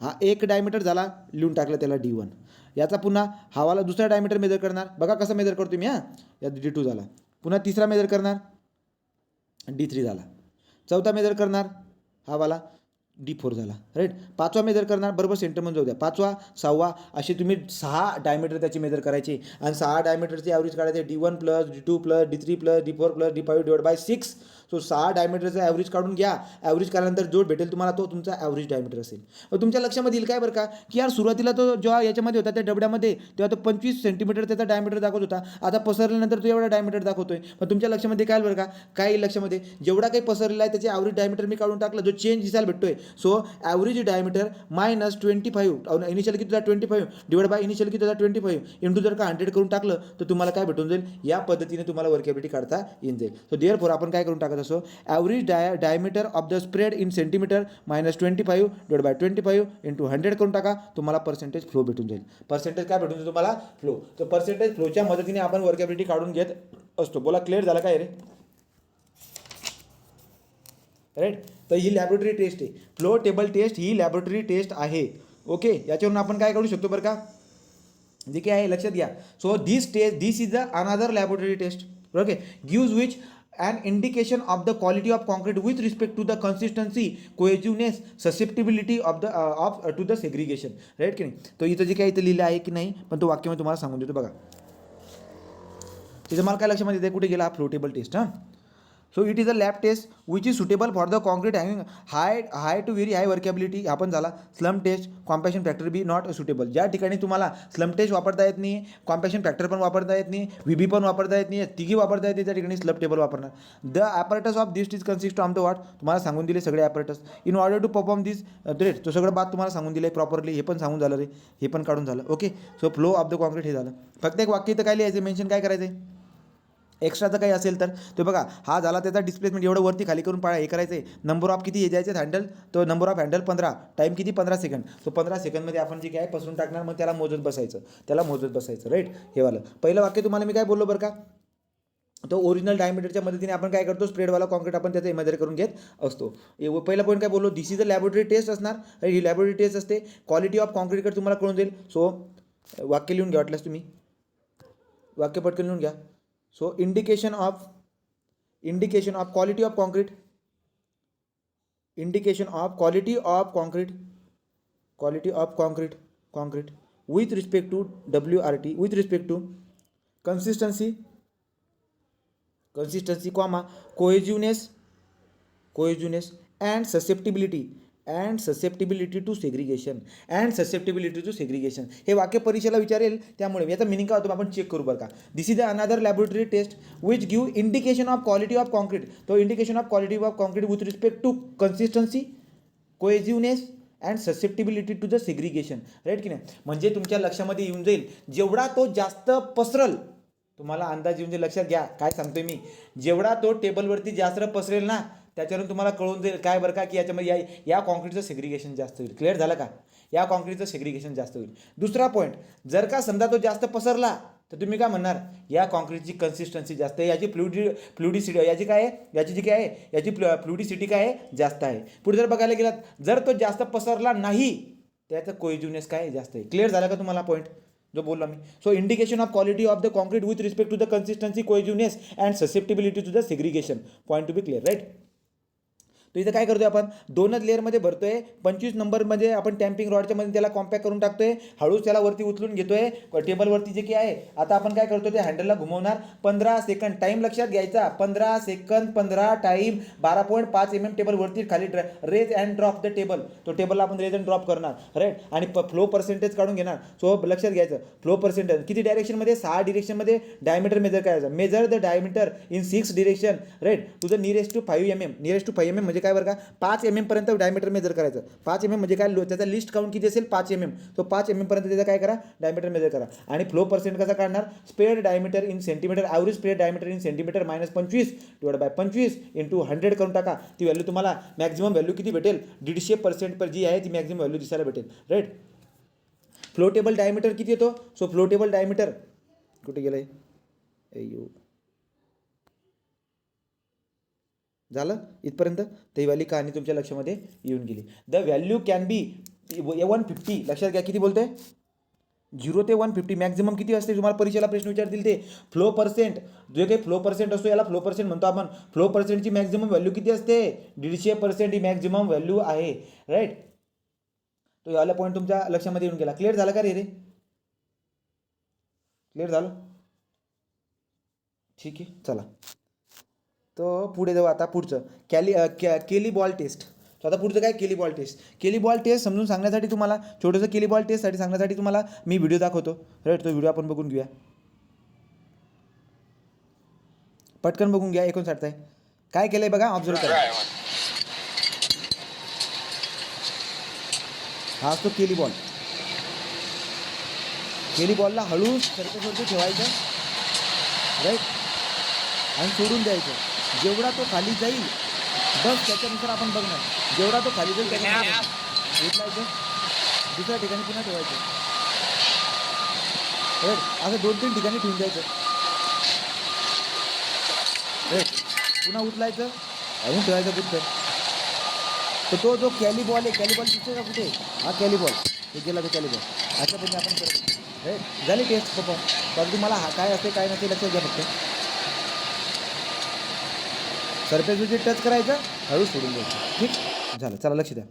हा 1 डायमीटर झाला, लिहून टाकलं त्याला D1. याचा पुन्हा हावाला दुसरा डायमीटर मेजर करणार. बघा कसं मेजर करतो मी, यात D2 झाला. पुन्हा तिसरा मेजर करणार, D3 झाला. चौथा मेजर करणार, हा वाला D4 झाला, राईट. पाचवा मेजर करणार, बरोबर सेंटरमध्ये जाऊ द्या. पाचवा, सहावा, असे तुम्ही 6 डायमीटर त्याचे मेजर करायचे आणि 6 डायमीटरचे ॲव्हरेज काढायचे. D1 plus D2 plus D3 plus D4 plus D5 divide by 6. So 6 डायमीटरचा ॲव्हरेज काढून घ्या. ॲव्हरेज काढल्यानंतर जो भेटेल तुम्हाला तो तुमचा ॲव्हरेज डायमीटर असेल. मग तुमच्या लक्षामध्ये येईल काय बरं का, की यार सुरुवातीला तो जेव्हा याच्यामध्ये होता त्या डबड्यामध्ये तेव्हा तो 25 सेंटीमीटर त्याचा डायमीटर दाखवत होता. आता पसरल्यानंतर तो एवढा डायमीटर दाखवतोय. मग तुमच्या लक्षामध्ये काय बरं का, काय लक्षामध्ये जेवढा काही पसरलेला आहे त्याचे ॲव्हरेज डायमीटर मी काढून टाकलं, जो चेंज दिसायला भेटतोय. So average diameter minus 25, initial किती होता 25 डिवाइड बाय इनिशियल किती होता 25 इंटू जर का 100 करून टाकलं तर तुम्हाला काय भेटून जाईल, या पद्धतीने तुम्हाला वर्केबिलिटी काढता येऊन जाईल. सो देअरफॉर आपण काय करून टाकत असो, average diameter of the spread in centimetre minus 25 divide by 25 into 100 करून टाका, तुम्हाला पर्सेंटेज फ्लो भेटून जाईल. पर्सेंटेज काय भेटून जाईल तुम्हाला, फ्लो. तर पर्सेंटेज फ्लोच्या मदतीने आपण वर्केबिलिटी काढून घेत असतो. बोला, क्लिअर झाला काय रे, राईट. तर ही लॅबोरेटरी टेस्ट आहे, फ्लो टेबल टेस्ट ही लॅबोरेटरी टेस्ट आहे. ओके, याच्यावरून आपण काय करू शकतो बरं का, जे काय आहे लक्षात घ्या. So this is the another laboratory test. Okay, gives which an indication of the quality of concrete with respect to the consistency, cohesiveness, susceptibility of the to the segregation, right की नाही. तो इथं जे काही इथं लिहिलं आहे की नाही, पण तो वाक्य मी तुम्हाला सांगून देतो बघा. तिथं मला काय लक्षामध्ये येते, कुठे गेला हा फ्लोटेबल टेस्ट. हां, so it is a lab test which is suitable for the concrete having high to very high workability. हा पण झाला. Slump test, compaction factor be not suitable. ज्या ठिकाणी तुम्हाला स्लम टेस्ट वापरता येत नाही, कॉम्पॅशन फॅक्टर पण वापरता येत नाही, VB पण वापरता येत नाही, तिघी वापरता येते, त्या ठिकाणी स्लम टेबल वापरणार. The apparatus of this is consist of the what, तुम्हाला सांगून दिले सगळे apparatus. In order to perform this rate, तो सगळं बात तुम्हाला सांगून दिलं आहे प्रॉपरली. हे पण सांगून झालं रे, हे पण काढून झालं. Okay, so flow of the concrete हे झालं. फक्त एक वाक्य इथं काय लिहायचं, मेन्शन काय करायचं आहे, एक्स्ट्राचं काही असेल तर ते बघा. हा झाला त्याचा डिस्प्लेसमेंट, एवढं वरती खाली करून हे करायचं आहे. नंबर ऑफ किती द्यायचे हँडल, तो नंबर ऑफ हँडल 15, टाईम किती 15 सेकंड. तो 15 सेकंडमध्ये आपण जे काय पसरून टाकणार, मग त्याला मोजत बसायचं, राईट. हे वालं पहिलं वाक्य तुम्हाला मी काय बोललो बरं का, तो ओरिजिनल डायमीटरच्या मदतीने आपण काय करतो, स्प्रेडवाला कॉन्क्रीट आपण त्याचं मेजर करून घेत असतो. पहिला पॉईंट काय बोललो, दिस इज अ लॅबोरेटरी टेस्ट असणार. ही लॅबोरेटरी टेस्ट असते. क्वालिटी ऑफ कॉन्क्रीटकडे तुम्हाला कळून जाईल. सो वाक्य लिहून घ्या, वाटल्यास तुम्ही वाक्य पटकन लिहून घ्या. So indication of quality of concrete, indication of quality of concrete with respect to WRT, with respect to consistency, comma, cohesiveness and susceptibility to segregation, हे वाक्य परीक्षेला विचारेल. त्यामुळे याचा मिनिंग काय होतो आपण चेक करू बरं का. This is another laboratory test which give indication of quality of concrete. तो indication of quality of concrete with respect to consistency, cohesiveness and susceptibility to the segregation, right की नाही. म्हणजे तुमच्या लक्षामध्ये येऊन जाईल, जेवढा तो जास्त पसरल, तुम्हाला अंदाज येऊन जाईल. लक्षात घ्या काय सांगतोय मी, जेवढा तो टेबलवरती जास्त पसरेल ना, त्याच्यावरून तुम्हाला कळून जाईल काय बरं का, की याच्यामध्ये या कॉन्क्रीटचं सेग्रिगेशन जास्त होईल. क्लिअर झालं का, या कॉन्क्रीटचं सेग्रिगेशन जास्त होईल. दुसरा पॉईंट, जर का समजा तो जास्त पसरला तर तुम्ही काय म्हणणार, या कॉन्क्रीटची कन्सिस्टन्सी जास्त आहे, याची फ्लुडिसिटी याची काय आहे, याची जी काय आहे, याची फ्लुडिसिटी काय आहे, जास्त आहे. पुढे जर बघायला गेलात, जर तो जास्त पसरला नाही, त्याचं कोहेजिव्हनेस काय जास्त आहे. क्लिअर झाला का तुम्हाला पॉईंट जो बोलला मी. So indication of quality of the concrete with respect to the consistency, cohesiveness and susceptibility to the segregation, point to be clear, right. तो इथं काय करतोय आपण, दोनच लेअरमध्ये भरतोय. 25 नंबरमध्ये आपण टॅम्पिंग रॉडच्या मध्ये त्याला कॉम्पॅक्ट करून टाकतोय, हळूच त्याला वरती उचलून घेतोय टेबलवरती जे की आहे. आता आपण काय करतो, ते हँडलला घुमवणार. 15 सेकंड टाईम लक्षात घ्यायचा, 15 सेकंद, 15 टाईम, 12.5 mm टेबलवरती खाली raise and drop the table. तो टेबलला आपण रेज अँड ड्रॉप करणार, राईट. आणि फ्लो पर्सेंटेज काढून घेणार. सो लक्षात घ्यायचं, फ्लो पर्सेंटेज किती डायरेक्शनमध्ये, 6 डिरेक्शनमध्ये डायमीटर मेजर करायचं. Measure the diameter in 6 direction, right, to the nearest to 5 mm. Nearest to 5 mm म्हणजे काय बरं का, 5 mm पर्यंत डायमीटर मेजर करायचं. 5 mm म्हणजे काय, त्याचा लिस्ट काउंट किती असेल, 5 mm. तो 5 mm पर्यंत त्याचा काय करा, डायमीटर मेजर करा. आणि फ्लो पर्सेंट कसा काढणार, spread diameter in centimetre, average spread diameter in centimetre minus 25 divide by 25 into 100 करून टाका. ती व्हॅल्यू तुम्हाला मॅक्झिमम व्हॅल्यू किती भेटेल, 150% पर जी आहे ती मॅक्झिमम व्हॅल्यू दिसायला भेटेल, राईट. फ्लोटेबल डायमीटर किती येतो, सो फ्लोटेबल डायमीटर कुठे गेलं आहे, झालं इथपर्यंत. ही वाली कहाणी तुमच्या लक्षामध्ये येऊन गेली. द व्हॅल्यू कॅन बी 150, लक्षात घ्या किती बोलतोय, 0 ते 150 मॅक्झिमम किती असते तुम्हाला परीक्षेला प्रश्न विचारतील ते फ्लो पर्सेंट. जे काही फ्लो पर्सेंट असतो याला फ्लो पर्सेंट म्हणतो आपण. फ्लो पर्सेंटची मॅक्झिमम व्हॅल्यू किती असते 150% ही मॅक्झिमम व्हॅल्यू आहे. राईट. तो याला पॉईंट तुमच्या लक्षामध्ये येऊन गेला. क्लिअर झालं का रे? क्लिअर झालं? ठीक आहे चला. तो पुढे जाऊ आता. पुढचं केली बॉल टेस्ट. तर आता पुढचं काय केली बॉल टेस्ट. केली बॉल टेस्ट समजून सांगण्यासाठी तुम्हाला छोटंसं केली बॉल टेस्टसाठी सांगण्यासाठी तुम्हाला मी व्हिडिओ दाखवतो. राईट. तो व्हिडिओ आपण बघून घेऊया. पटकन बघून घ्या. 59 आहे. काय केलंय बघा. ऑब्झर्व करा. हा असतो केली बॉल. केली बॉलला हळू सरकवरती ठेवायचं. राईट. आणि सोडून द्यायचं. जेवढा तो खाली जाईल बस त्याच्यानुसार आपण बघणार. जेवढा तो खाली जाईल त्याच्यानुसार उचलायचं. दुसऱ्या ठिकाणी पुन्हा ठेवायचं. राईट. असं 2-3 ठिकाणी ठेवून द्यायचं. राईट. पुन्हा उचलायचं अजून ठेवायचं कुठं. तर तो जो कॅली बॉल आहे, कॅली बॉल दिसतोय का कुठे. हा कॅली बॉल. हे गेला तो कॅली बॉल. अशा पद्धतीने आपण करत असतो. राईट. झाली टेस्ट पप्पा. तर तुम्हाला हा काय असते काय नसते लक्षात घ्या फक्त. सरफेसवरती टच करायचं हळू सोडून द्यायचं. ठीक झालं. चला लक्ष द्या.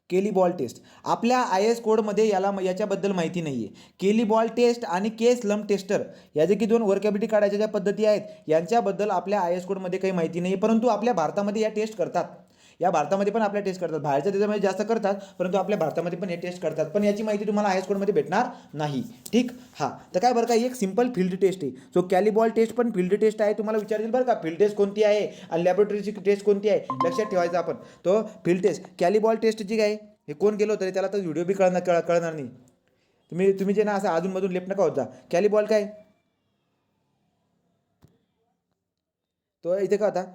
केली बॉल टेस्ट. आपल्या IAS कोडमध्ये याच्याबद्दल माहिती नाही आहे. केली बॉल टेस्ट आणि के स्लम टेस्टर या जे की 2 वर्कॅबिलिटी काढायच्या ज्या पद्धती आहेत यांच्याबद्दल आपल्या IAS कोडमध्ये काही माहिती नाही आहे. परंतु आपल्या भारतामध्ये या टेस्ट करतात. या भारतामध्ये पण आपल्या टेस्ट करतात. बाहेरच्या देशामध्ये जास्त करतात परंतु आपल्या भारतामध्ये पण हे टेस्ट करतात. पण याची माहिती तुम्हाला IAS कोडमध्ये भेटणार नाही. ठीक. हां. तर काय बरं का एक सिंपल फील्ड टेस्ट आहे. सो कॅली बॉल टेस्ट पण फील्ड टेस्ट आहे. तुम्हाला विचारतील बरं का फील्ड टेस्ट कोणती आहे आणि लॅबोरेटरीची टेस्ट कोणती आहे. लक्षात ठेवायचं आपण. तो field taste Kelly ball taste जी आहे हे कोण केलं होतं त्याला तर व्हिडिओ बी कळणार नाही. तुम्ही जे ना असं अधूनमधून लेप नका होत जा. कॅली बॉल काय तो इथे का होता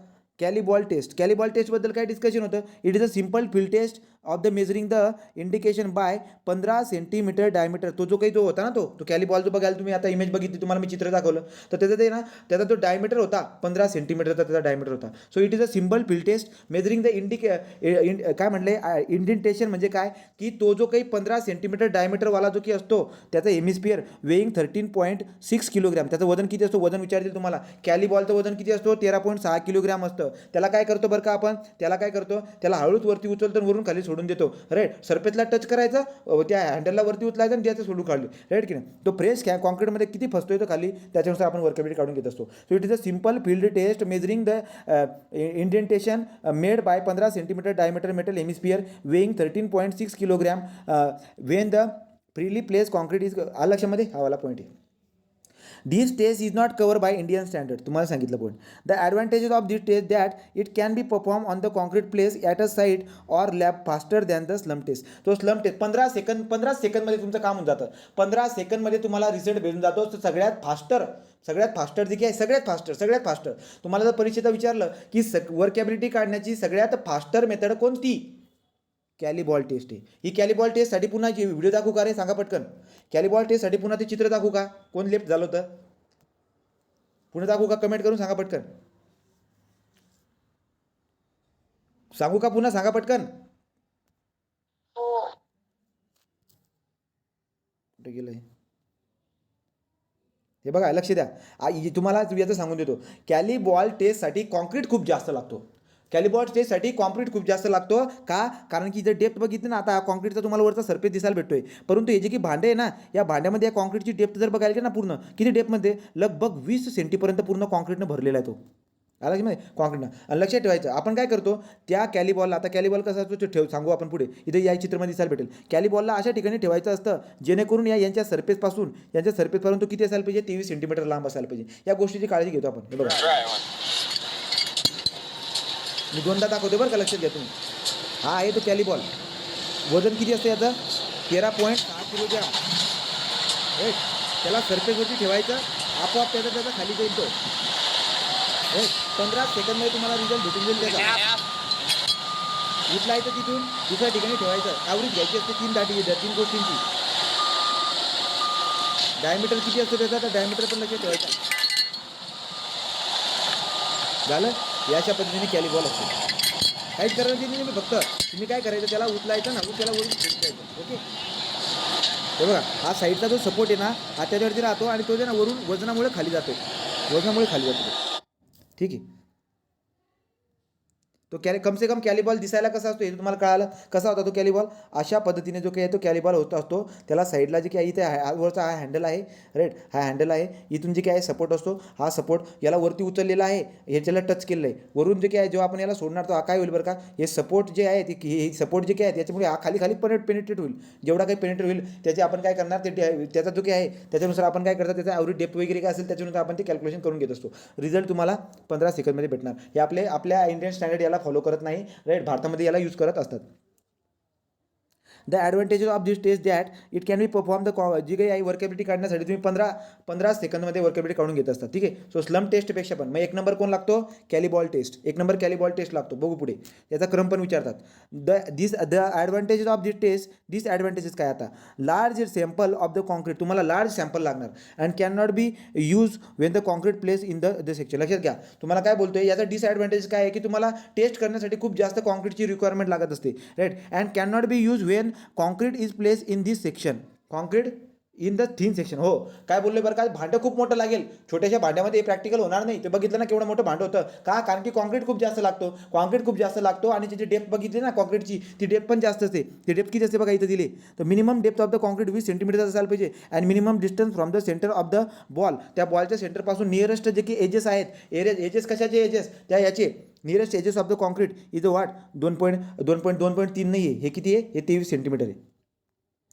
Kelly ball test. Kelly ball टेस्टबद्दल काय डिस्कशन होतं. It is a simple field test of the measuring the indication by 15 centimetre diameter. तो जो काही जो होता ना तो कॅली बॉल जो बघायला तुम्ही आता इमेज बघितली तुम्हाला मी चित्र दाखवलं तर त्याचं ते ना त्याचा तो डायमीटर होता 15 सेंटीमीटरचा त्याचा डायमीटर होता. So it is a simple field test measuring the काय म्हणले इंडिंटेशन म्हणजे काय की तो जो काही 15 सेंटीमीटर डायमीटरवाला जो की असतो त्याचा हेमिस्फिअर वेईंग 13.6 किलोग्रॅम. त्याचं वजन किती असतो वजन विचारतील तुम्हाला. कॅली बॉलचं वजन किती असतो 13.6 किलोग्रॅम असतं. त्याला काय करतो बरं का आपण त्याला काय करतो त्याला हळूच वरती उचलतो वरून खाली सोडून देतो. राईट. सरफेसला टच करायचं त्या हँडलला वरती उचलायचं आणि त्याचं सोडून काढली. राईट की नाही. तो फ्रेश कॉन्क्रीटमध्ये किती फसतोय तो खाली त्याच्यानुसार आपण वर्कॅबिलिटी काढून घेत असतो. So it is a simple field test measuring the indentation made by 15 centimetre diameter metal hemisphere weighing 13.6 kilogram when the freely place concrete is. लक्षामध्ये हा वाला पॉईंट आहे. This test is not covered by Indian standard. तुम्हाला सांगितलं point. The advantages of this test that it can be perform on the concrete place at a site or lab faster than the slump test. तो slump test 15 सेकंदमध्ये तुमचं काम होऊन जातं. 15 सेकंदमध्ये तुम्हाला रिझल्ट भेटून जातो. तर सगळ्यात फास्टर जे की आहे सगळ्यात फास्टर तुम्हाला जर परीक्षेत विचारलं की वर्कॅबिलिटी काढण्याची सगळ्यात फास्टर मेथड कोणती कॅली बॉल टेस्ट आहे. ही कॅली बॉल टेस्टसाठी पुन्हा व्हिडिओ दाखवू का रे सांगा पटकन. कॅली बॉल टेस्टसाठी पुन्हा ते चित्र दाखवू का कोण लेफ्ट झालं होतं पुन्हा दाखवू का कमेंट करून सांगा पटकन. सांगू का पुन्हा सांगा पटकन. कुठे गेलं हे बघा लक्ष द्या. तुम्हाला याचं सांगून देतो कॅली बॉल टेस्टसाठी कॉन्क्रीट खूप जास्त लागतो. कॅली बॉल टेस्टसाठी कॉन्क्रीट खूप जास्त लागतो का कारण की जर डेप्थ बघितली ना आता कॉन्क्रीटचा तुम्हाला वरचा सरफेस दिसायला भेटतोय परंतु हे जे की भांडे आहे ना या भांड्यामध्ये या कॉन्क्रीटची डेप्थ जर बघायला गेलं ना पूर्ण किती डेप्थमध्ये लगभग 20 सेंटीपर्यंत पूर्ण कॉन्क्रीटनं भरलेला आहे तो. आला की माहिती कॉन्क्रीटनं. आणि लक्षात ठेवायचं आपण काय करतो त्या कॅली बॉलला आता कॅली बॉल कसा असतो सांगू आपण पुढे इथे या चित्रामध्ये दिसायला भेटेल. कॅली बॉलला अशा ठिकाणी ठेवायचं असतं जेणेकरून यांच्या सरफेसपासून तो किती असायला पाहिजे 23 सेंटीमीटर लांब असायला पाहिजे. या गोष्टीची काळजी घेतो आपण. हे बघा मी दोनदा दाखवतो बरं का लक्षात घ्या तुम्ही. हा आहे तो कॅली बॉल. वजन किती असतं याचं 13.6 किलोग्रॅम. राईट. त्याला सरफेसवरती ठेवायचं आपोआप त्याचा खाली जाईल तो. राईट. 15 सेकंदमध्ये तुम्हाला रिझल्ट भेटून जाईल त्याचा. उचलायचं तिथून दुसऱ्या ठिकाणी ठेवायचं. ॲव्हरेज घ्यायची असते 3 गोष्टींची. डायमीटर किती असतो त्याचा तर डायमीटर पण लक्षात ठेवायचा. झालं. या अशा पद्धतीने कॅली बॉल असतो. काहीच करायचं नाही. मी फक्त तुम्ही काय करायचं, त्याला उचलायचं ना, त्याला वरून फेकून द्यायचं. ओके. हे बघा, हा साईडचा जो सपोर्ट आहे ना, हा त्याच्यावरती राहतो आणि तो जे ना वरून वजनामुळे खाली जातो, वजनामुळे खाली जातो. ठीक आहे. तो कम से कम कॅली बॉल दिसायला कसा असतो हे तुम्हाला कळालं. कसा होता तो कॅली बॉल, अशा पद्धतीने जो काही आहे तो कॅली बॉल होत असतो. त्याला साईडला जे काही इथे वरचा हा हँडल आहे, राईट, हा हँडल आहे. इथून जे काही आहे सपोर्ट असतो, हा सपोर्ट याला वरती उचललेला आहे, ह्याच्याला टच केलेलं आहे. वरून जे काही आहे जेव्हा आपण याला सोडणार तो काय होईल बरं का, हे सपोर्ट जे आहे ते हे सपोर्ट जे काही आहे त्याच्यामुळे हा खाली खाली पेनिट्रेट होईल. जेवढा काही पेनिट्रेट होईल त्याचे आपण काय करणार, ते त्याचा जो काही आहे त्याच्यानुसार आपण काय करतात, त्याचा ॲव्हरेज डेप्थ वगैरे काय असेल त्याच्यानुसार आपण ते कॅल्क्युलेशन करून घेत असतो. रिझल्ट तुम्हाला 15 सेकंदमध्ये भेटणार. हे आपल्या इंडियन स्टँडर्ड याला फॉलो करत नाही, राईट. भारतामध्ये याला यूज करत असतात. The advantages of this test that it can be perform the जी काही आहे वर्केबिलिटी काढण्यासाठी तुम्ही 15 सेकंदमध्ये वर्केबिलिटी काढून घेत असतात. ठीक आहे. सो स्लम टेस्टपेक्षा पण मग एक नंबर कोण लागतो, कॅलीबॉल टेस्ट. एक नंबर कॅलीबॉल टेस्ट लागतो. बघू पुढे याचा क्रम पण विचारतात. The advantages of this test, this advantages काय, आता large sample of the concrete, तुम्हाला लार्ज सॅम्पल लागणार and can not be use when the concrete place in the section. लक्षात घ्या, तुम्हाला काय बोलतोय, याचा डिसॲडव्हान्टेज काय आहे की तुम्हाला टेस्ट करण्यासाठी खूप जास्त कॉन्क्रीटची रिक्वायरमेंट लागत असते, right. And can not be use when concrete is place in this section, concrete in the thin section. हो, काय बोलले बरं का, भांडं खूप मोठं लागेल. छोट्याशा भांड्यामध्ये प्रॅक्टिकल होणार नाही. ते बघितलं ना केवढं मोठं भांडं होतं का, कारण की कॉन्क्रीट खूप जास्त लागतो. कॉन्क्रीट खूप जास्त लागतो आणि त्याची डेप्थ बघितली ना कॉन्क्रीटची, ती डेप्थ पण जास्त असते. ती डेप्थ किती असते बघा इथं दिली, तर minimum depth of the concrete 20 centimetre असायला पाहिजे. And minimum distance from the centre of the ball, त्या बॉलच्या सेंटरपासून नियरेस्ट जे की एजेस आहेत, एजेस कशाचे एजेस, त्या याचे nearest edges of the concrete is what 2.3 नाही आहे, हे किती आहे, हे 23 सेंटीमीटर आहे.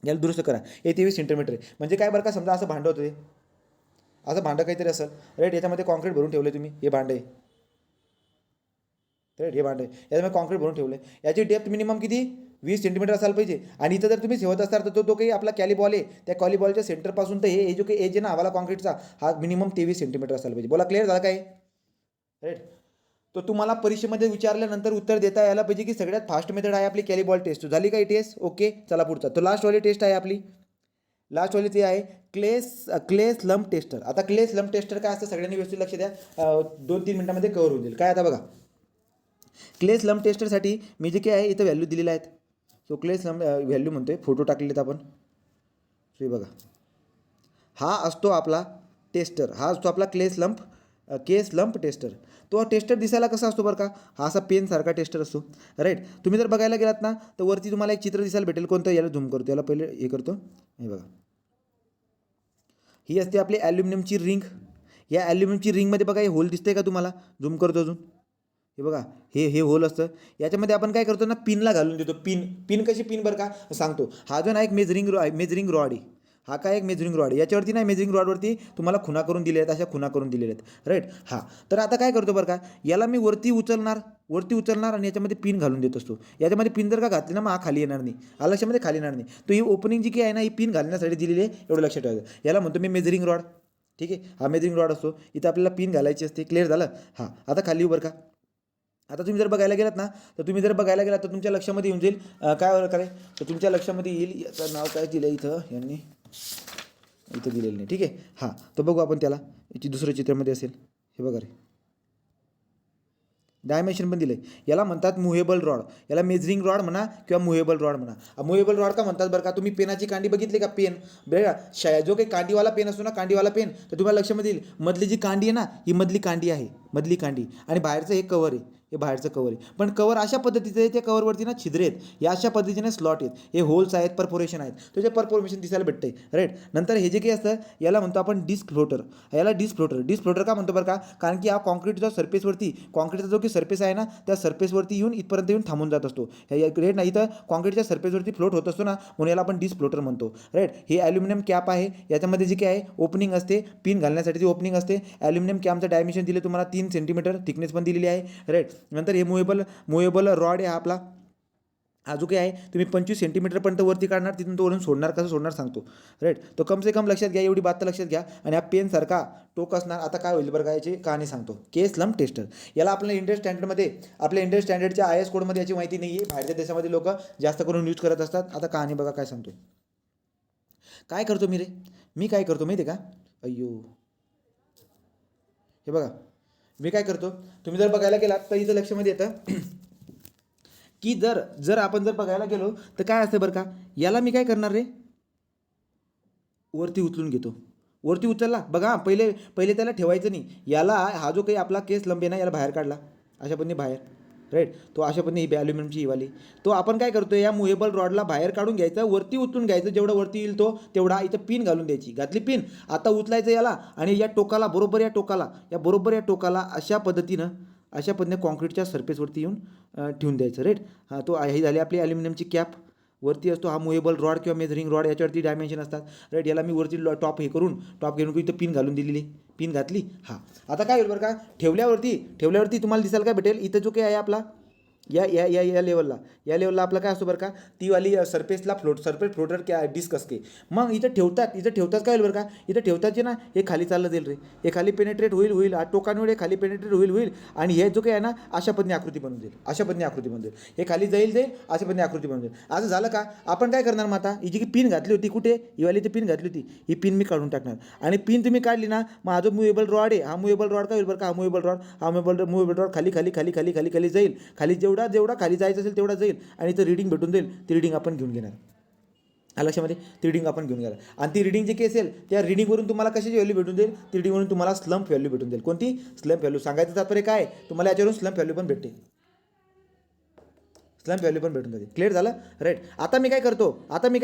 याला दुरुस्त करा, हे 23 सेंटीमीटर आहे. म्हणजे काय बरं का, समजा असं भांडं होतं, असं भांडं काहीतरी असेल, राईट. याच्यामध्ये कॉन्क्रीट भरून ठेवले तुम्ही, हे भांडं आहे, राईट, हे भांडं आहे, याच्यामध्ये कॉन्क्रीट भरून ठेवले. याची डेप्थ मिनिमम किती, 20 सेंटीमीटर असायला पाहिजे. आणि इथं जर तुम्ही ठेवत असताल तर तो काही आपला कॅलीबॉल आहे, त्या कॉलीबॉलच्या सेंटरपासून तर हे जो काही एज आहे ना आम्हाला कॉन्क्रीटचा, हा मिनिमम 23 सेंटीमीटर असायला पाहिजे. बोला, क्लिअर झाला काय, राईट. तो तुम्हाला परीक्षेमध्ये विचारल्यानंतर उत्तर देता यायला पाहिजे की सगळ्यात फास्ट मेथड आहे आपली कॅलीबॉल टेस्ट. झाली काही टेस्ट, ओके. चला पुढचा, तो लास्टवाली टेस्ट आहे आपली, लास्टवाली ती आहे क्ले स्लम्प टेस्टर. आता क्ले स्लम्प टेस्टर काय असतं सगळ्यांनी व्यवस्थित लक्ष द्या, 2-3 मिनिटांमध्ये कव्हर होऊन जाईल. काय आता बघा, क्ले स्लम्प टेस्टरसाठी मी जे काही आहे इथं व्हॅल्यू दिलेल्या आहेत. सो क्ले स्लम्प व्हॅल्यू म्हणतोय, फोटो टाकलेले आहेत आपण. सो हे बघा, हा असतो आपला टेस्टर, हा असतो आपला के स्लम्प टेस्टर. तो टेस्टर दिसायला कसा असतो बरं का, हा असा पेनसारखा टेस्टर असतो, राईट. तुम्ही जर बघायला गेलात ना तर वरती तुम्हाला एक चित्र दिसायला भेटेल. कोणतं, याला झूम करतो, याला पहिले हे करतो, हे बघा, ही असते आपली ॲल्युमिनियमची रिंग. या ॲल्युमिनियमची रिंगमध्ये बघा हे होल दिसतंय का तुम्हाला, झूम करतो अजून, हे बघा, हे होल असतं. याच्यामध्ये आपण काय करतो ना, पिनला घालून देतो. पिन कशी पिन बरं का सांगतो. हा जो ना एक मेजरिंग रॉड आहे, हा काय एक मेजरिंग रॉड आहे. याच्यावरती नाही, मेजरिंग रॉडवरती तुम्हाला खुणा करून दिले आहेत, अशा खुणा करून दिलेल्या आहेत, राईट. हां, तर आता काय करतो बरं का, याला मी वरती उचलणार आणि याच्यामध्ये पिन घालून देत असतो. याच्यामध्ये पिन जर का घातली ना मग हा खाली येणार नाही, लक्षामध्ये खाली येणार नाही. तो ही ओपनिंग जी काही आहे ना, ही पिन घालण्यासाठी दिलेली आहे, एवढं लक्षात ठेवायचं. याला म्हणतो मी मेजरिंग रॉड. ठीक आहे, हा मेजरिंग रॉड असतो. इथं आपल्याला पिन घालायची असते. क्लिअर झालं. हां, आता खाली येऊ बरं का. आता तुम्ही जर बघायला गेलात ना, तर तुमच्या लक्षामध्ये येऊन जाईल काय करे, तर तुमच्या लक्षामध्ये येईल, याचं नाव काय दिलं इथं यांनी, इथं दिलेलं नाही. ठीक आहे. हां, तर बघू आपण त्याला, याची दुसऱ्या चित्रामध्ये असेल, हे बघा रे, डायमेन्शन पण दिले. याला म्हणतात मुव्हेबल रॉड, याला मेजरिंग रॉड म्हणा किंवा मुव्हेबल रॉड म्हणा. मुव्हेबल रॉड का म्हणतात बरं का, तुम्ही पेनाची कांडी बघितली का, पेन बघा, जो काही कांडीवाला पेन असतो ना, कांडीवाला पेन, तर तुम्हाला लक्षामध्ये येईल मधली जी कांडी आहे ना, ही मधली कांडी आहे, मधली कांडी, आणि बाहेरचं हे कवर आहे, हे बाहेरचं कवर आहे. पण कवर अशा पद्धतीचं आहे, त्या कवरवरती ना छिद्रे आहेत, या अशा पद्धतीने स्लॉट आहेत, हे होल्स आहेत, परफोरेशन आहेत, त्याचे परफॉर्मेशन दिसायला भेटते, राईट. नंतर हे जे काही असतं याला म्हणतो आपण डिस्क फ्लोटर. याला डिस्क फ्लोटर का म्हणतो बरं का, कारण की हा कॉन्क्रीटच्या सरफेसवरती, कॉन्क्रीटचा जो की सरफेस आहे ना, त्या सरफेसवरती येऊन इथपर्यंत येऊन थांबून जात असतो. राईट ना, इथं कॉन्क्रीटच्या सरफेसवरती फ्लोट होत असतो ना, म्हणून याला आपण डिस्क फ्लोटर म्हणतो, राईट. हे ॲल्युमिनियम कॅप आहे, याच्यामध्ये जे काय आहे ओपनिंग असते, पिन घालण्यासाठी ओपनिंग असते. ॲल्युमिनियम कॅपचं डायमेन्शन दिले तुम्हाला 3 सेंटीमीटर, थिकनेस पण दिलेली आहे, राईट. नंतर हे मुव्हेबल रॉड आहे आपला. हा जो काही आहे तुम्ही 25 सेंटीमीटरपर्यंत वरती काढणार, तिथून तो वरून सोडणार, कसं सोडणार सांगतो, राईट. तो कम से कम लक्षात घ्या, एवढी बात तर लक्षात घ्या. आणि हा पेनसारखा टोक असणार. आता काय होईल बरं का, याची कहाणी सांगतो. के स्लम्प टेस्टर, याला आपल्या इंडियन स्टँडर्डमध्ये, आपल्या इंडियन स्टँडर्डच्या IS कोडमध्ये याची माहिती नाही आहे. बाहेरच्या देशामध्ये लोक जास्त करून यूज करत असतात. आता कहाणी बघा काय सांगतो. काय करतो मी काय करतो माहिती आहे का, अय्यो, हे बघा, मी काय करतो, तुम्ही जर बघायला गेलात तर इथं लक्षामध्ये येतं की जर जर आपण जर बघायला गेलो तर काय असतं बरं का, याला मी काय करणार रे, वरती उचलून घेतो. वरती उचलला बघा, पहिले पहिले त्याला ठेवायचं नाही. याला हा जो काही आपला केस लंब आहे ना, याला बाहेर काढला अशा पद्धतीने बाहेर, राईट. तो अशा पद्धतीने ही ॲल्युमिनियमची ही वाली, तो आपण काय करतो, या मुव्हेबल रॉडला बाहेर काढून घ्यायचा, वरती उचलून घ्यायचं, जेवढं वरती येईल तो तेवढा इथं पिन घालून द्यायची. घातली पिन, आता उचलायचं याला आणि या टोकाला बरोबर, या टोकाला, या बरोबर या टोकाला अशा पद्धतीने कॉन्क्रीटच्या सरफेसवरती येऊन ठेवून द्यायचं, राईट. हां, तो ही झाली आपली ॲल्युमिनियमची कॅप. वरती असतो हा मुव्हेबल रॉड किंवा मेजरिंग रॉड, याच्यावरती डायमेन्शन असतात, राईट. याला मी वरती टॉप हे करून, टॉप घेऊन इथं पिन घालून दिलेली, पिन घातली. हां, आता काय होईल बरं का, ठेवल्यावरती तुम्हाला दिसायला काय भेटेल, इथं जो काही आहे आपला या लेवलला आपला काय असतो बरं का, ती वाली सरफेस फ्लोटर डिस्क असते. मग इथं ठेवतात काय होईल बरं का, इथं ठेवतात ना, हे खाली चाललं जाईल रे, हे खाली पेनेट्रेट होईल टोकांमुळे खाली पेनेट्रेट होईल आणि हे जो काही आहे ना, अशा पद्धतीने आकृती बनून जाईल, हे खाली जाईल अशा पद्धतीने आकृती बनून जाईल. असं झालं का, आपण काय करणार मग आता, ही जी पिन घातली होती, कुठे ही वाली पिन घातली होती, ही पिन मी काढून टाकणार आणि पिन तुम्ही काढली ना, मग हा जो मुव्हेबल रॉड आहे, हा मुव्हेबल रॉड काय होईल बरं का, हा मुव्हेबल रॉड खाली जाईल, खाली जेवढा खाली जायचं असेल तेवढा जाईल आणि इथं रीडिंग भेटून जाईल. ती रीडिंग आपण घेऊन घेणार, लक्षामध्ये, ती रीडिंग आपण घेऊन घेणार आणि ती रीडिंग जी काही असेल त्या रीडिंगवरून तुम्हाला कशाची व्हॅल्यू भेटून जाईल, ती रीडिंगवरून तुम्हाला स्लम्प व्हॅल्यू भेटून जाईल. कोणती, स्लम्प व्हॅल्यू. सांगायचं तात्पर्य काय, तुम्हाला याच्यावरून स्लम्प व्हॅल्यू पण भेटते, भेटून जाते. क्लिअर झालं, राईट. आता मी काय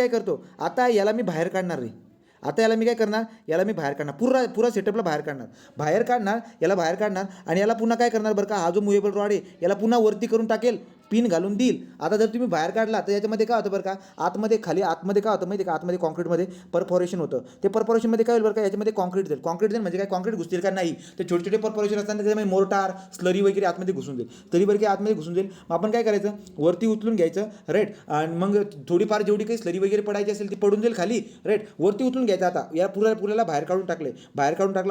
करतो, आता याला मी बाहेर काढणार रे. आता याला मी काय करणार, याला मी बाहेर काढणार, पुरा सेटअपला बाहेर काढणार आणि याला पुन्हा काय करणार बरं का, हा जो मुव्हेबल रॉड आहे याला पुन्हा वरती करून टाकेल, पिन घालून देईल. आता जर तुम्ही बाहेर काढला तर याच्यामध्ये काय होतं बरं का, आतमध्ये काय होतं माहिती का, आतमध्ये कॉन्क्रीटमध्ये परफॉरेशन होतं. ते परफॉरेशनमध्ये काय होईल बरं का, याच्यामध्ये कॉन्क्रीट जाईल म्हणजे काय, कॉन्क्रीट घुसतील का नाही, ते छोटे परफॉरेशन असताना त्याच्यामध्ये मोर्टार स्लरी वगैरे आतमध्ये घुसून जाईल, आतमध्ये घुसून जाईल. मग आपण काय करायचं, वरती उचलून घ्यायचं, राईट. आणि मग थोडीफार जेवढी काही स्लरी वगैरे पडायची असेल ती पडून जाईल खाली, राईट. वरती उचलून घ्यायचं. आता या पुऱ्याला बाहेर काढून टाकलं,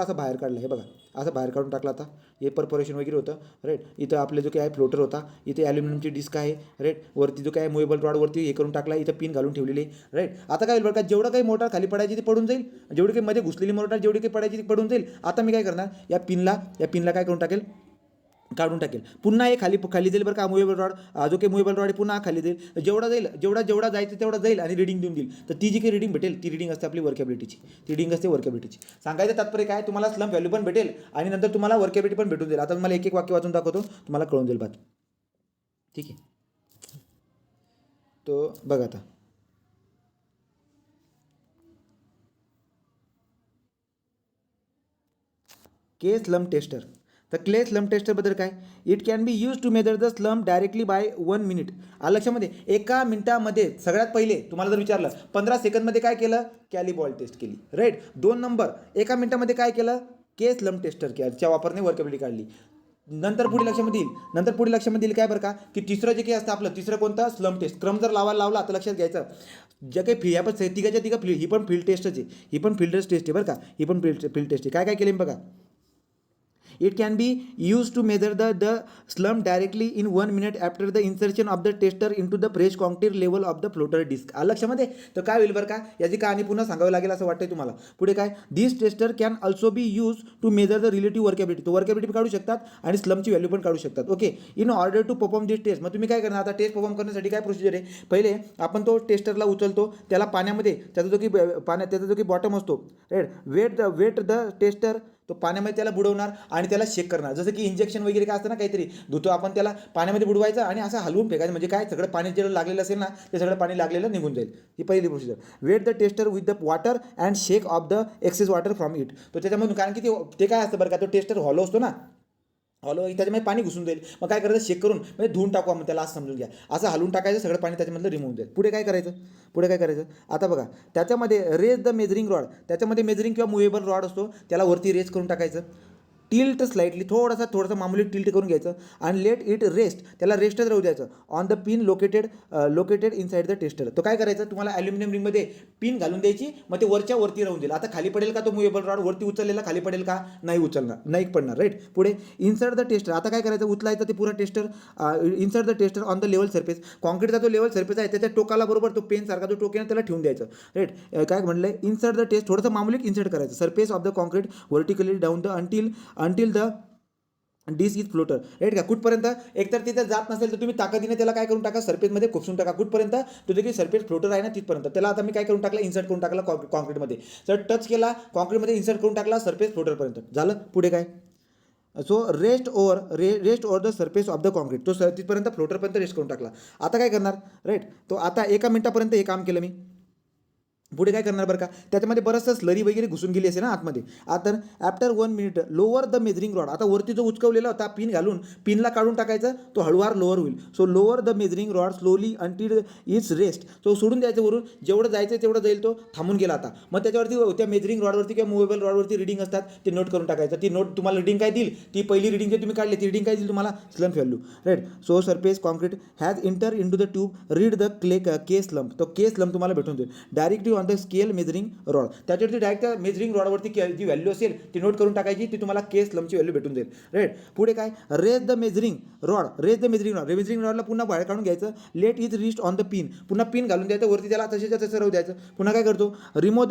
असं बाहेर काढलं, हे बघा, असं बाहेर काढून टाकलं. आता हे परफॉरेशन वगैरे होतं, राईट. इथं आपले जो काही आहे फ्लोटर होता, इथे ॲल्युमिनियमची डिस्क आहे, राईट. वरती जो काय मुव्हेबल रॉड वरती हे करून टाकला, इथं पिन घालून ठेवलेली, राईट. आता काय होईल बरं का, जेवढं काही मोटार खाली पडायची ती पडून जाईल, जेवढी काही मध्ये घुसलेली मोटार जेवढी काही पडायची ती पडून जाईल. आता मी काय करणार, या पिनला काय करून टाकेल, काढून टाकेल. पुन्हा हे खाली जाईल बरं का, मुव्हेबल रॉड, जो काही मुव्हेबल रॉड आहे पुन्हा खाली जाईल, जेवढा जायचं तेवढा जाईल आणि रिडिंग देऊन देईल. तर ती जी काही रिडिंग भेटेल ती रिडिंग असते आपली वर्केबिलिटीची. सांगायचं तात्पर्य काय, तुम्हाला स्लम्प व्हॅल्यू पण भेटेल आणि नंतर तुम्हाला वर्केबिलिटी पण भेटून जाईल. आता तुम्हाला एक वाक्य वाचून दाखवतो, तुम्हाला कळून जाईल बात, ठीक आहे. तो बघा आता, के स्लम्प टेस्टर. तर क्ले स्लम्प टेस्टरबद्दल काय, it can be use to measure the slump directly by 1 minute. लक्षामध्ये, एका मिनिटामध्ये सगळ्यात पहिले तुम्हाला जर विचारलं 15 सेकंदमध्ये काय केलं, कॅली बॉल टेस्ट केली, राईट. 2 नंबर, एका मिनिटामध्ये काय केलं, के स्लम्प टेस्टरच्या वापरने वर्केबिलिटी काढली. नंतर पुढे लक्षामध्ये येईल काय बरं का, की तिसरं जे काही असतं आपलं, तिसरं कोणतं, स्लम्प टेस्ट. क्रम जर लावला तर लक्षात घ्यायचं, ज्या काही आपण तिघाच्या ही पण फील्ड टेस्टच आहे, ही पण फील्ड टेस्ट आहे बरं का, ही पण फील्ड टेस्ट आहे. काय केले बघा, it can be used to measure the slump directly in 1 minute after the insertion of the tester into the fresh concrete level of the floater disc. लक्षामध्ये, तर काय होईल बरं का, याची कहाणी पुन्हा सांगावी लागेल असं वाटतंय तुम्हाला. पुढे काय, this tester can also be use to measure the relative workability. तो वर्केबिलिटी काढू शकतात आणि स्लम्पची व्हॅल्यू पण काढू शकतात. Okay, in order to perform this test. मग तुम्ही काय करणार, आता टेस्ट परफॉर्म करण्यासाठी काय प्रोसिजर आहे, पहिले आपण तो टेस्टरला उचलतो, त्याला पाण्यामध्ये त्याचा जो की बॉटम असतो, राईट, वेट द टेस्टर, तो पाण्यामध्ये त्याला बुडवणार आणि त्याला शेक करणार. जसं की इंजेक्शन वगैरे काय असतं ना, काहीतरी धुतो आपण, त्याला पाण्यामध्ये बुडवायचं आणि असं हलवून फेकायचं. म्हणजे काय, सगळं पाणी जे लागलेलं असेल ना, ते सगळं पाणी लागलेलं निघून जाईल. ही पहिली procedure. Wet the tester with the water and shake off the excess water from it. तो त्याच्यामधून, कारण की ते काय असतं बरं का, तो टेस्टर हॉलो असतो ना, त्याच्यामध्ये पाणी घुसून जाईल. मग काय करायचं, शेक करून म्हणजे धुवून टाकू आपण त्याला, असं समजून घ्या. असं हलवून टाकायचं, सगळं पाणी त्याच्यामधलं रिमूव्ह जाईल. पुढे काय करायचं, आता बघा, त्याच्यामध्ये रेज द मेजरिंग रॉड, त्याच्यामध्ये मेजरिंग किंवा मुव्हेबल रॉड असतो, त्याला वरती रेज करून टाकायचं. टिल्ट स्लाइटली, थोडासा मामूली टिल्ट करून घ्यायचं आणि लेट इट रेस्ट, त्याला रेस्टच राहू द्यायचं on the pin located inside the tester. तो काय करायचं, तुम्हाला ॲल्युमिनियम रिंगमध्ये पिन घालून द्यायची, मग ते वरती राहून जाईल. आता खाली पडेल का तो मुव्हेबल रॉड, वरती उचललेला खाली पडेल का, नाही पडणार, राईट. पुढे इन्सर्ट द टेस्टर. आता काय करायचं, उचलायचं ते पुरा tester, insert the tester on the level surface. कॉन्क्रीटचा जो लेवल सरफेस आहे त्याच्या टोकाला बरोबर तो पेन सारखा जो टोक आहे त्याला ठेवून द्यायचं, राईट. काय म्हणलंय, इन्सर्ट द टेस्ट, थोडंसं मामूली इन्सर्ट करायचं, surface of the concrete vertically down the until the disc is floater, right का. कुठपर्यंत, एकतर तिथे जात नसेल तर तुम्ही ताकदीने त्याला काय करून टाका, सरफेसमध्ये खुपसून टाका. कुठपर्यंत, तो जे काही सरफेस फ्लोटर आहे ना तिथपर्यंत. त्याला आता मी काय करून टाकलं, इन्सर्ट करून टाकला कॉन्क्रीटमध्ये. तर टच केला कॉन्क्रीटमध्ये, इन्सर्ट करून टाकला सरफेस फ्लोटरपर्यंत. झालं. पुढे काय, so rest over the surface of the concrete. तो तिथपर्यंत फ्लोटरपर्यंत रेस्ट करून टाकला. आता काय करणार, राईट. तो आता 1 मिनिटापर्यंत हे काम केलं मी. पुढे काय करणार बरं का, त्याच्यामध्ये बरंचसं स्लरी वगैरे घुसून गेली असेल ना आतमध्ये. आता after 1 minute lower the measuring rod. आता वरती जो उचकवलेला होता पिन घालून, पिनला काढून टाकायचं, तो हळूवार लोअर होईल. So lower the measuring rod slowly until it's rest. तो सोडून द्यायचं वरून, जेवढं जायचं तेवढं जाईल. तो थांबून गेला आता. मग त्याच्यावरती त्या मेजरिंग रॉडवरती किंवा मुव्हेबल रॉडवरती रिडिंग असतात, ते नोट करून टाकायचं. ती नोट तुम्हाला रिडिंग काय देईल, ती पहिली रिडिंग जे तुम्ही काढली ती रिडिंग काय देईल तुम्हाला, slump value, right. So surface concrete has enter into the tube, read the K slump. तो के स्लम्प तुम्हाला भेटून देईल. Directly on the scale measuring rod. त्याच्यावरती डायरेक्ट त्या मेजरिंग रॉडवरती जी व्हॅल्यू असेल ती नोट करून टाकायची, ती तुम्हाला के स्लम्पची व्हॅल्यू भेटून जाईल, राईट. पुढे काय, raise the measuring rod. Measuring रॉडला पुन्हा बाहेर काढून घ्यायचं. Let is rest on the pin. पुन्हा पिन घालून द्यायचं वरती, त्याला तसेच्या तसं राहू द्यायचं. पुन्हा काय करतो, remove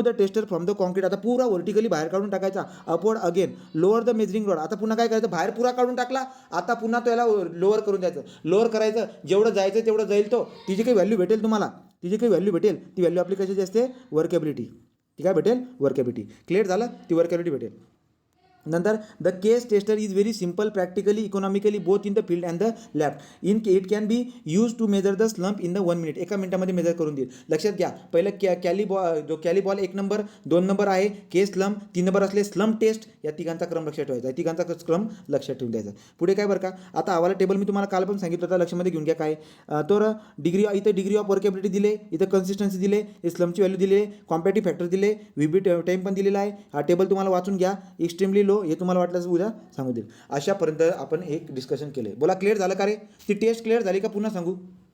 the tester from the concrete. आता पुरा व्हर्टिकली बाहेर काढून टाकायचा. Upward again lower the measuring rod. आता पुन्हा काय करायचं, बाहेर पुरा काढून टाकला, आता पुन्हा त्याला लोअर करून द्यायचं. लोअर करायचं, जेवढं जायचं तेवढं जाईल. तो ती जी काही व्हॅल्यू भेटेल तुम्हाला, ती जी काही व्हॅल्यू भेटेल, ती व्हॅल्यू आपली कशाची असते, वर्केबिलिटी. ती काय भेटेल, वर्केबिलिटी. क्लिअर झालं, ती वर्केबिलिटी भेटेल. नंतर the case tester is very simple, practically economically both in the field and the lab. It can be use to measure the slump in the 1 minute. 1 मिनिटामध्ये मेजर करून देईल. लक्षात घ्या, पहिलं कॅलीबॉल 1 नंबर, 2 नंबर आहे केस स्लम्प, 3 नंबर असले slump taste. या तिघांचा क्रम लक्षात ठेवायचा आहे, तिघांचा क्रम लक्षात ठेवून द्यायचा. पुढे काय बरं का, आता आम्हाला टेबल मी तुम्हाला काल पण सांगितलं होतं, लक्षामध्ये घेऊन घ्या काय. तर डिग्री ऑफ वर्केबिलिटी दिले, इथं कन्सिस्टन्सी दिले, स्लम्पची व्हॅल्यू दिले, कॉम्पॅटिव्ह फॅक्टर दिले, व्हीबी टाईम पण दिलेला आहे. हा टेबल तुम्हाला वाचून घ्या. एक्स्ट्रीमली लो हे तुम्हाला वाटलं उद्या सांगू देईल. अशापर्यंत आपण एक डिस्कशन केले. बोला, क्लिअर झालं का रे, ती टेस्ट क्लिअर झाली का पुन्हा सांगू.